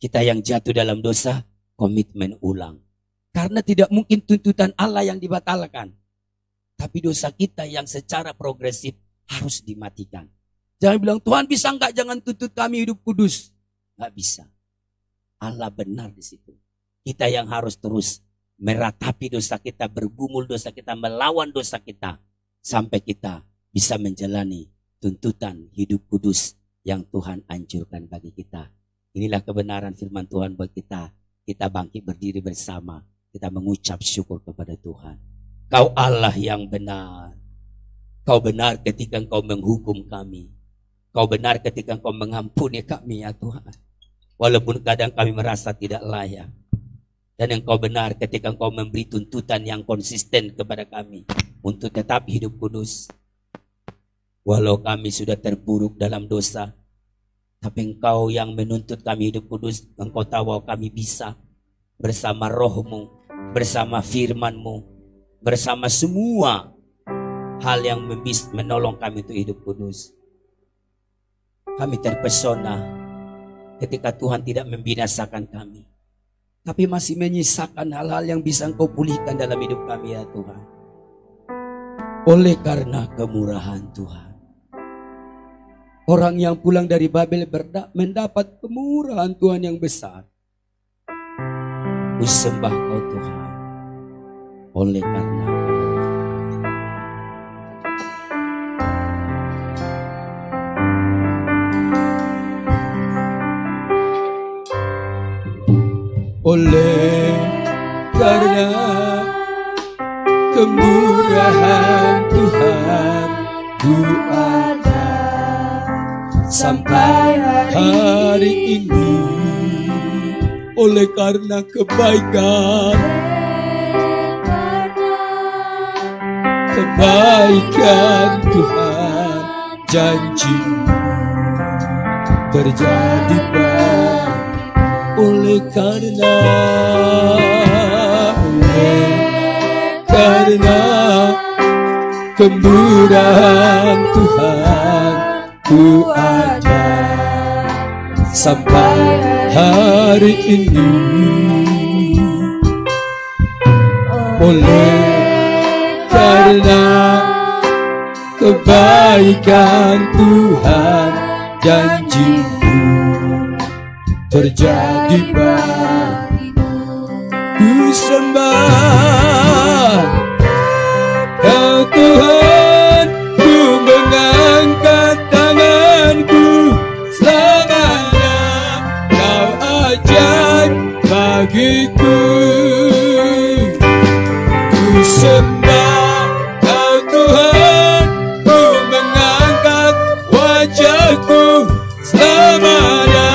Kita yang jatuh dalam dosa, komitmen ulang. Karena tidak mungkin tuntutan Allah yang dibatalkan. Tapi dosa kita yang secara progresif harus dimatikan. Jangan bilang, Tuhan bisa enggak jangan tuntut kami hidup kudus. Nggak bisa. Allah benar di situ. Kita yang harus terus meratapi dosa kita, bergumul dosa kita, melawan dosa kita. Sampai kita bisa menjalani tuntutan hidup kudus yang Tuhan anjurkan bagi kita. Inilah kebenaran firman Tuhan buat kita. Kita bangkit berdiri bersama. Kita mengucap syukur kepada Tuhan. Kau Allah yang benar. Kau benar ketika Engkau menghukum kami. Kau benar ketika Engkau mengampuni kami ya Tuhan. Walaupun kadang kami merasa tidak layak. Dan Engkau benar ketika Engkau memberi tuntutan yang konsisten kepada kami. Untuk tetap hidup kudus. Walau kami sudah terpuruk dalam dosa. Tapi Engkau yang menuntut kami hidup kudus. Engkau tahu bahwa kami bisa. Bersama roh-Mu. Bersama firman-Mu. Bersama semua hal yang menolong kami untuk hidup kudus. Kami terpesona ketika Tuhan tidak membinasakan kami. Tapi masih menyisakan hal-hal yang bisa Engkau pulihkan dalam hidup kami ya Tuhan. Oleh karena kemurahan Tuhan. Orang yang pulang dari Babel mendapat kemurahan Tuhan yang besar. Ku sembah Kau Tuhan. Oleh karena kemurahan. kemurahan Tuhan ku ada sampai hari ini. Oleh karena kebaikan Tuhan, janji-Mu terjadi bagiku. Oleh karena kemurahan Tuhan ku ada sampai hari ini. Oleh karena kebaikan Tuhan, janji-Mu terjadi bagiku. Ku sembah Kau Tuhan, ku mengangkat tanganku selamanya. Kau ajaib bagiku. Ku sembah Kau Tuhan, ku mengangkat wajahku selamanya.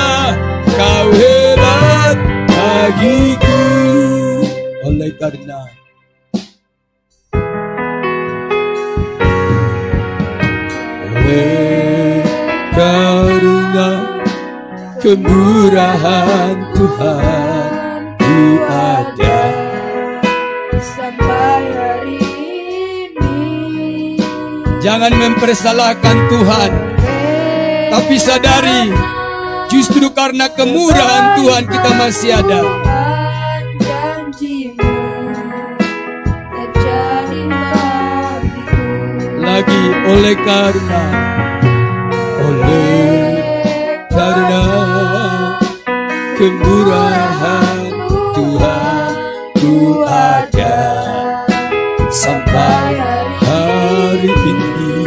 Kau hebat bagiku. Oleh karena kemurahan Tuhan ku ada sampai hari ini. Jangan mempersalahkan Tuhan, tapi sadari justru karena kemurahan Tuhan kita masih ada. Lagi oleh karena kemurahan Tuhan ku ada sampai hari ini.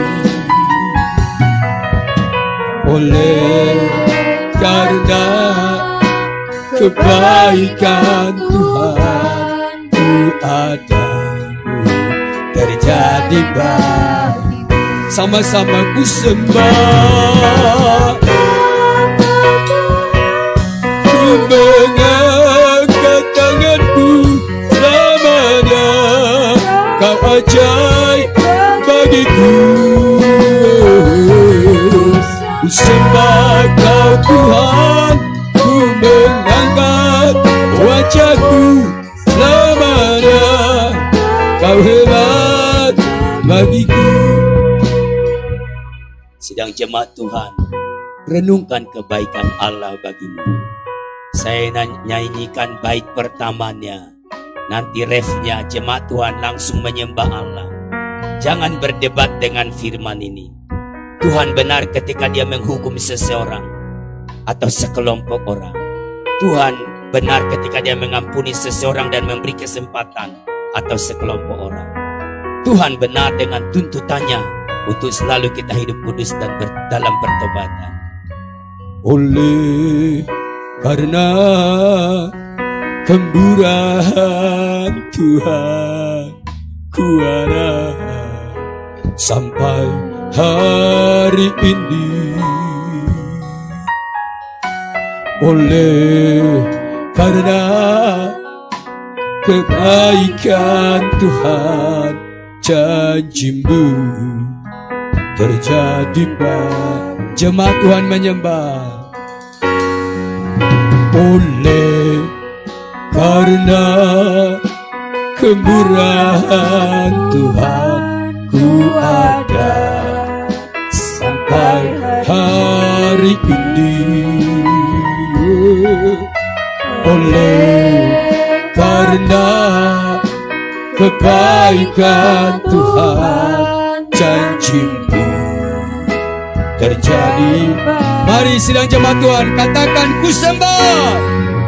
Oleh karena kebaikan Tuhan ku ada terjadi bagiku. Sama-sama ku sembah, ku mengangkat tanganku selamanya. Kau ajaib bagiku. Ku sembah Kau Tuhan, ku mengangkat wajahku selamanya. Kau hebat bagiku. Sidang jemaat Tuhan, renungkan kebaikan Allah bagimu. Saya nyanyikan bait pertamanya, nanti refnya jemaat Tuhan langsung menyembah Allah. Jangan berdebat dengan firman ini. Tuhan benar ketika Dia menghukum seseorang atau sekelompok orang. Tuhan benar ketika Dia mengampuni seseorang dan memberi kesempatan atau sekelompok orang. Tuhan benar dengan tuntutannya untuk selalu kita hidup kudus dan dalam pertobatan. Oleh karena kemurahan Tuhan ku ada sampai hari ini. Oleh karena kebaikan Tuhan, janji-Mu terjadi bagiku. Jemaat Tuhan menyembah. Oleh karena kemurahan Tuhan ku ada sampai hari ini. Oleh karena kebaikan Tuhan, janji-Mu terjadi. Mari sidang jemaat Tuhan katakan, ku sembah,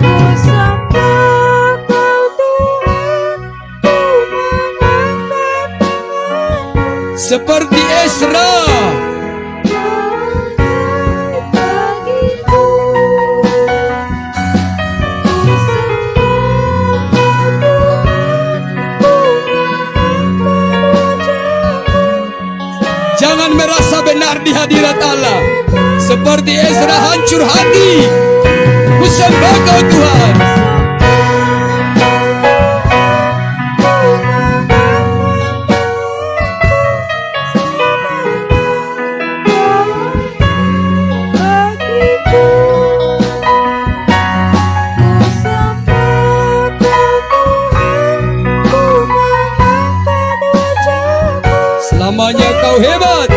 ku sembah Kau Tuhan, ku mengangkat tangan seperti Ezra. seperti Ezra hancur hati. Ku sembah Kau Tuhan. Selamanya Kau hebat.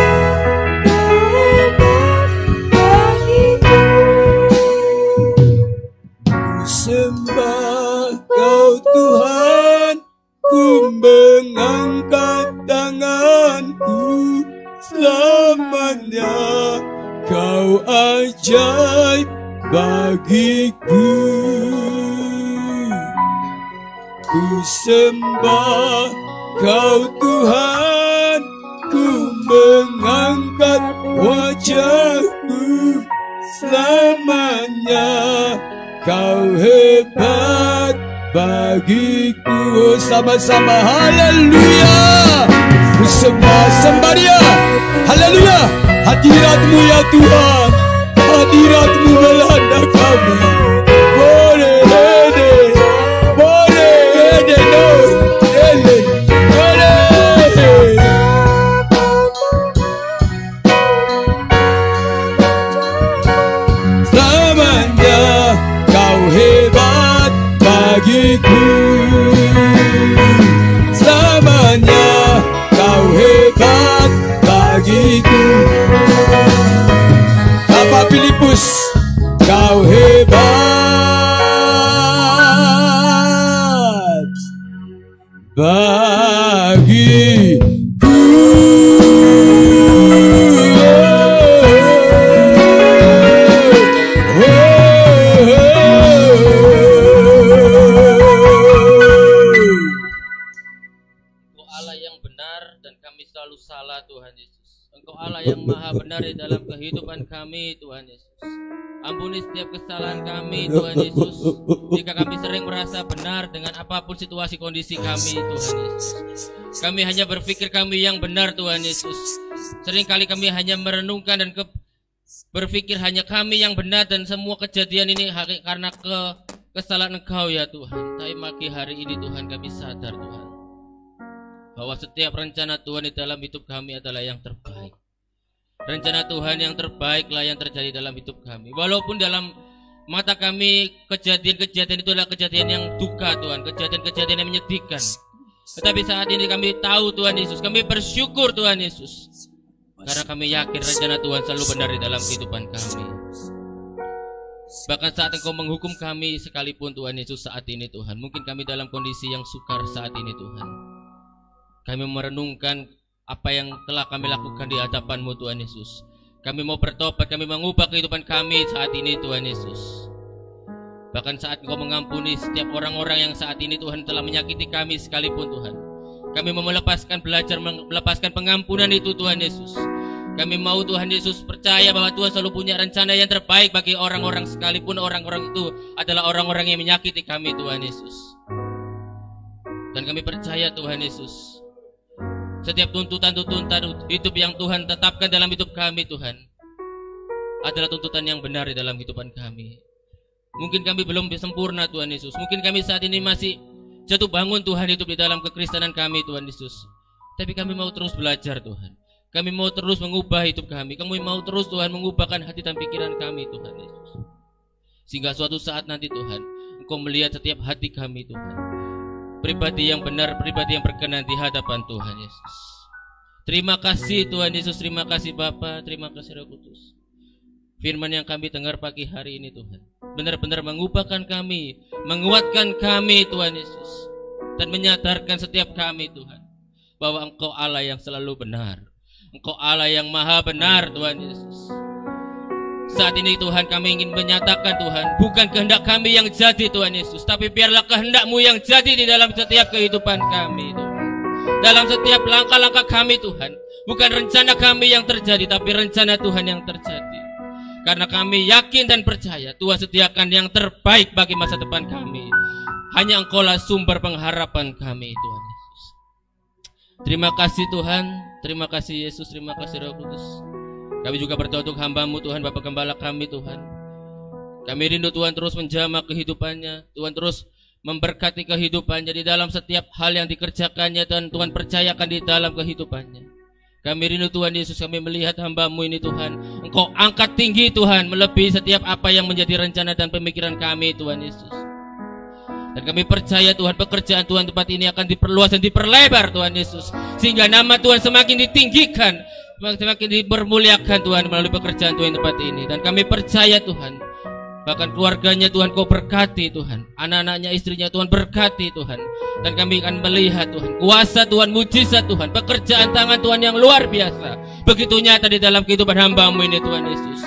Sembah Kau Tuhan, ku mengangkat tanganku. Selamanya Kau ajaib bagiku. Ku sembah Kau Tuhan, ku mengangkat wajahku. Selamanya Kau hebat bagiku. Sama-sama haleluya. Ku sembah Dia. Haleluya. Hadirat-Mu ya Tuhan, hadirat-Mu melanda kami. Boleh no, selamanya Kau hebat bagiku. Selamanya Kau hebat bagiku. Bapak Filipus, Kau hebat bagiku. Selalu salah Tuhan Yesus. Engkau Allah yang maha benar di dalam kehidupan kami Tuhan Yesus. Ampuni setiap kesalahan kami Tuhan Yesus. Jika kami sering merasa benar dengan apapun situasi kondisi kami Tuhan Yesus. Kami hanya berpikir kami yang benar Tuhan Yesus. Seringkali kami hanya merenungkan dan berpikir hanya kami yang benar, dan semua kejadian ini karena kesalahan Engkau ya Tuhan. Tapi pagi hari ini Tuhan kami sadar Tuhan, bahwa setiap rencana Tuhan di dalam hidup kami adalah yang terbaik. Rencana Tuhan yang terbaiklah yang terjadi dalam hidup kami. Walaupun dalam mata kami kejadian-kejadian itu adalah kejadian yang duka Tuhan, kejadian-kejadian yang menyedihkan. Tetapi saat ini kami tahu Tuhan Yesus, kami bersyukur Tuhan Yesus, karena kami yakin rencana Tuhan selalu benar di dalam kehidupan kami. Bahkan saat Engkau menghukum kami sekalipun Tuhan Yesus saat ini Tuhan, mungkin kami dalam kondisi yang sukar saat ini Tuhan, kami merenungkan apa yang telah kami lakukan di hadapan-Mu Tuhan Yesus. Kami mau bertobat, kami mengubah kehidupan kami saat ini Tuhan Yesus. Bahkan saat Engkau mengampuni setiap orang-orang yang saat ini Tuhan telah menyakiti kami sekalipun Tuhan, kami mau melepaskan pengampunan itu Tuhan Yesus. Kami mau Tuhan Yesus percaya bahwa Tuhan selalu punya rencana yang terbaik bagi orang-orang, sekalipun orang-orang itu adalah orang-orang yang menyakiti kami Tuhan Yesus. Dan kami percaya Tuhan Yesus, setiap tuntutan hidup yang Tuhan tetapkan dalam hidup kami Tuhan adalah tuntutan yang benar di dalam kehidupan kami. Mungkin kami belum sempurna Tuhan Yesus, mungkin kami saat ini masih jatuh bangun Tuhan hidup di dalam kekristenan kami Tuhan Yesus. Tapi kami mau terus belajar Tuhan, kami mau terus mengubah hidup kami, kami mau terus Tuhan mengubahkan hati dan pikiran kami Tuhan Yesus. Sehingga suatu saat nanti Tuhan, Engkau melihat setiap hati kami Tuhan, pribadi yang benar, pribadi yang berkenan di hadapan Tuhan Yesus. Terima kasih Tuhan Yesus, terima kasih Bapa, terima kasih Roh Kudus. Firman yang kami dengar pagi hari ini Tuhan, benar-benar mengubahkan kami, menguatkan kami Tuhan Yesus, dan menyadarkan setiap kami Tuhan, bahwa Engkau Allah yang selalu benar, Engkau Allah yang maha benar Tuhan Yesus. Saat ini Tuhan kami ingin menyatakan Tuhan, bukan kehendak kami yang jadi Tuhan Yesus, tapi biarlah kehendak-Mu yang jadi di dalam setiap kehidupan kami Tuhan. Dalam setiap langkah-langkah kami Tuhan, bukan rencana kami yang terjadi, tapi rencana Tuhan yang terjadi. Karena kami yakin dan percaya Tuhan sediakan yang terbaik bagi masa depan kami. Hanya Engkau-lah sumber pengharapan kami Tuhan Yesus. Terima kasih Tuhan, terima kasih Yesus, terima kasih Roh Kudus. Kami juga berdoa untuk hamba-Mu Tuhan, Bapak Gembala kami Tuhan. Kami rindu Tuhan terus menjamah kehidupannya, Tuhan terus memberkati kehidupannya di dalam setiap hal yang dikerjakannya, dan Tuhan percayakan di dalam kehidupannya. Kami rindu Tuhan Yesus, kami melihat hamba-Mu ini Tuhan, Engkau angkat tinggi Tuhan, melebihi setiap apa yang menjadi rencana dan pemikiran kami Tuhan Yesus. Dan kami percaya Tuhan, pekerjaan Tuhan tempat ini akan diperluas dan diperlebar Tuhan Yesus, sehingga nama Tuhan semakin ditinggikan, semakin dipermuliakan Tuhan melalui pekerjaan Tuhan tempat ini. Dan kami percaya Tuhan, bahkan keluarganya Tuhan Kau berkati Tuhan, anak-anaknya, istrinya Tuhan berkati Tuhan. Dan kami akan melihat Tuhan, kuasa Tuhan, mujizat Tuhan, pekerjaan tangan Tuhan yang luar biasa, begitu nyata di dalam kehidupan hamba-Mu ini Tuhan Yesus.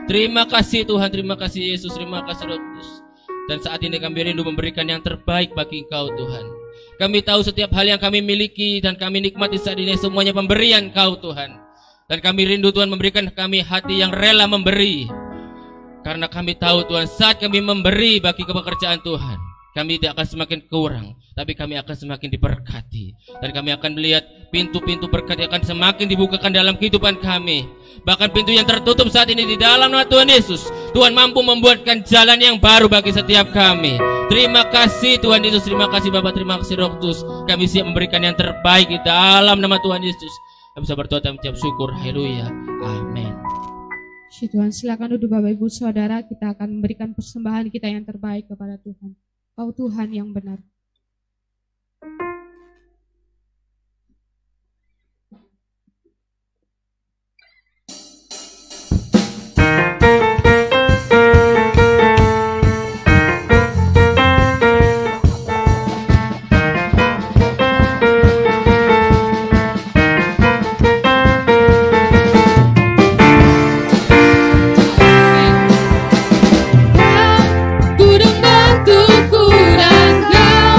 Terima kasih Tuhan, terima kasih Yesus, terima kasih Roh Kudus. Dan saat ini kami rindu memberikan yang terbaik bagi Engkau Tuhan. Kami tahu setiap hal yang kami miliki dan kami nikmati saat ini semuanya pemberian Kau Tuhan. Dan kami rindu Tuhan memberikan kami hati yang rela memberi. Karena kami tahu Tuhan, saat kami memberi bagi pekerjaan Tuhan, kami tidak akan semakin kurang, tapi kami akan semakin diberkati. Dan kami akan melihat pintu-pintu berkat yang akan semakin dibukakan dalam kehidupan kami. Bahkan pintu yang tertutup saat ini di dalam nama Tuhan Yesus, Tuhan mampu membuatkan jalan yang baru bagi setiap kami. Terima kasih Tuhan Yesus, terima kasih Bapak, terima kasih Roh Kudus. Kami siap memberikan yang terbaik di dalam nama Tuhan Yesus. Kami bisa berdoa dan mengucap syukur. Haleluya. Amin. Tuhan, silakan duduk Bapak Ibu Saudara, kita akan memberikan persembahan kita yang terbaik kepada Tuhan. Kau Tuhan yang benar. Gunung batuku dan kau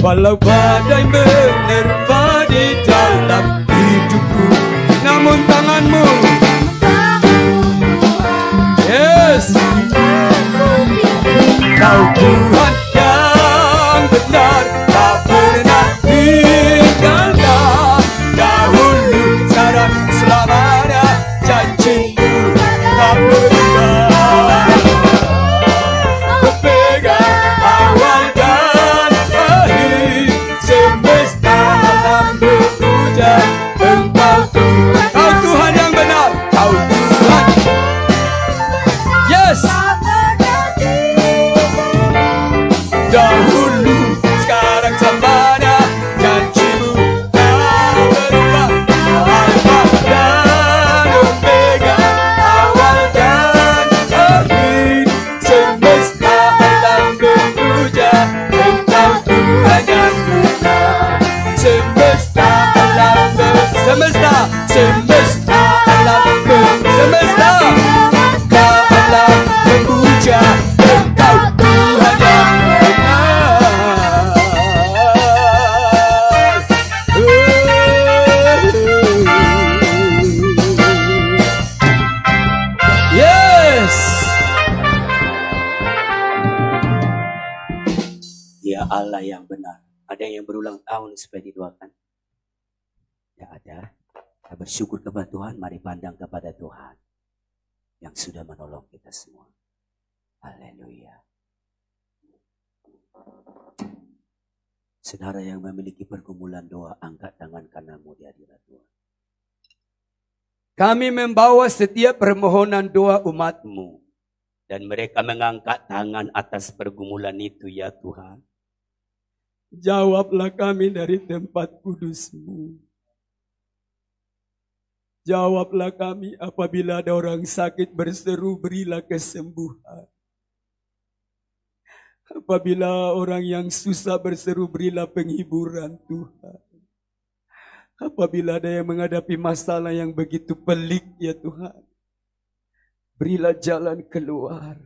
Walau badai menerpa di dalam hidupku, namun tanganmu, yes, Kau Tuhan yang benar, tak pernah tinggalkan. Dahulu, sekarang, selamanya, janji-Mu tak berubah. Berpegang awal dan akhir, semesta alam berpuja Engkau Tuhan. Kau Tuhan yang benar, Kau Tuhan. Yes. Dahulu, sekarang, selamanya, janji-Mu tak berubah. Alfa dan Omega, awal dan akhir, semesta alam berpuja Engkau Tuhan yang benar. Semesta alam semesta alam semesta alam berpuja Engkau Tuhan yang yes. Dia Allah yang benar. Ada yang berulang tahun supaya didoakan? Tidak ada. Kita bersyukur kepada Tuhan. Mari pandang kepada Tuhan yang sudah menolong kita semua. Haleluya. Saudara yang memiliki pergumulan doa, angkat tangan kananmu di hadirat Tuhan. Kami membawa setiap permohonan doa umat-Mu, Dan mereka mengangkat tangan atas pergumulan itu, ya Tuhan. Jawablah kami dari tempat kudus-Mu. Jawablah kami apabila ada orang sakit berseru, berilah kesembuhan. Apabila orang yang susah berseru, berilah penghiburan Tuhan. Apabila ada yang menghadapi masalah yang begitu pelik, ya Tuhan, berilah jalan keluar.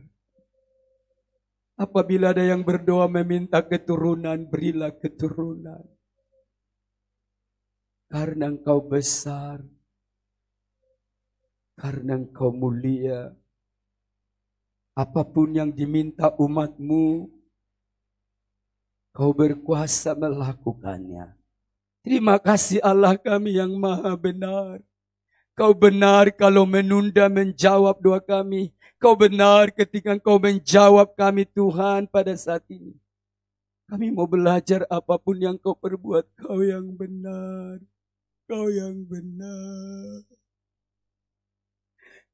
Apabila ada yang berdoa meminta keturunan, berilah keturunan. Karena Engkau besar, karena Engkau mulia, apapun yang diminta umat-Mu, Kau berkuasa melakukannya. Terima kasih Allah kami yang maha benar. Kau benar kalau menunda menjawab doa kami. Kau benar ketika Kau menjawab kami Tuhan pada saat ini. Kami mau belajar apapun yang Kau perbuat. Kau yang benar. Kau yang benar.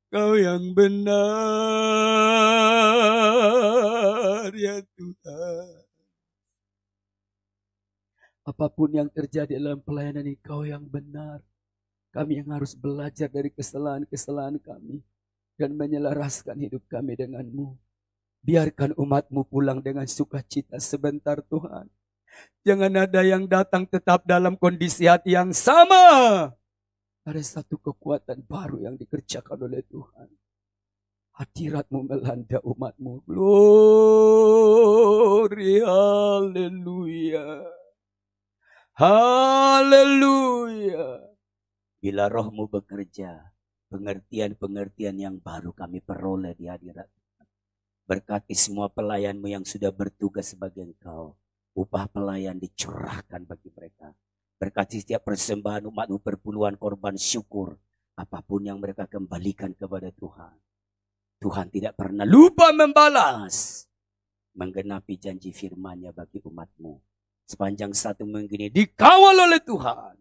Kau yang benar, ya Tuhan. Apapun yang terjadi dalam pelayanan ini, Kau yang benar. Kami yang harus belajar dari kesalahan-kesalahan kami dan menyelaraskan hidup kami dengan-Mu. Biarkan umat-Mu pulang dengan sukacita sebentar, Tuhan. Jangan ada yang datang tetap dalam kondisi hati yang sama. Ada satu kekuatan baru yang dikerjakan oleh Tuhan. Hadirat-Mu melanda umat-Mu. Glory, haleluya. Haleluya. Bila Roh-Mu bekerja, pengertian-pengertian yang baru kami peroleh di hadirat. Berkati semua pelayan-Mu yang sudah bertugas sebagai Engkau. Upah pelayan dicurahkan bagi mereka. Berkati setiap persembahan umat-Mu perpuluhan korban syukur. Apapun yang mereka kembalikan kepada Tuhan. Tuhan tidak pernah lupa membalas. Menggenapi janji firman-Nya bagi umat-Mu. Sepanjang satu minggu ini dikawal oleh Tuhan.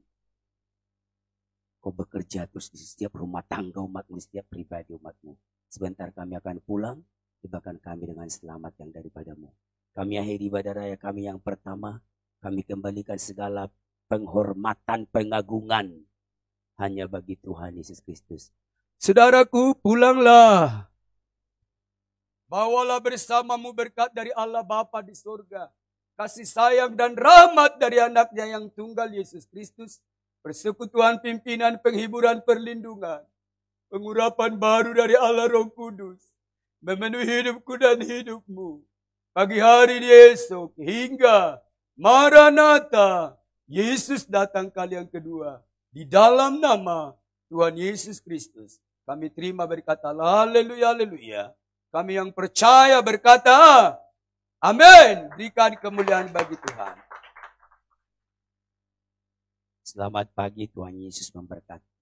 Kau bekerja terus di setiap rumah tangga umat-Mu, di setiap pribadi umat-Mu. Sebentar kami akan pulang. Tibakan kami dengan selamat yang daripada-Mu. Kami akhiri ibadah raya kami yang pertama. Kami kembalikan segala penghormatan, pengagungan hanya bagi Tuhan Yesus Kristus. Saudaraku, pulanglah. Bawalah bersamamu berkat dari Allah Bapa di surga. Kasih sayang dan rahmat dari anaknya yang tunggal Yesus Kristus. Persekutuan pimpinan, penghiburan, perlindungan. Pengurapan baru dari Allah Roh Kudus. memenuhi hidupku dan hidupmu. Pagi hari di esok hingga Maranatha, Yesus datang kali yang kedua. Di dalam nama Tuhan Yesus Kristus, kami terima berkata haleluya, haleluya. Kami yang percaya berkata amin. Berikan kemuliaan bagi Tuhan. Selamat pagi, Tuhan Yesus memberkati.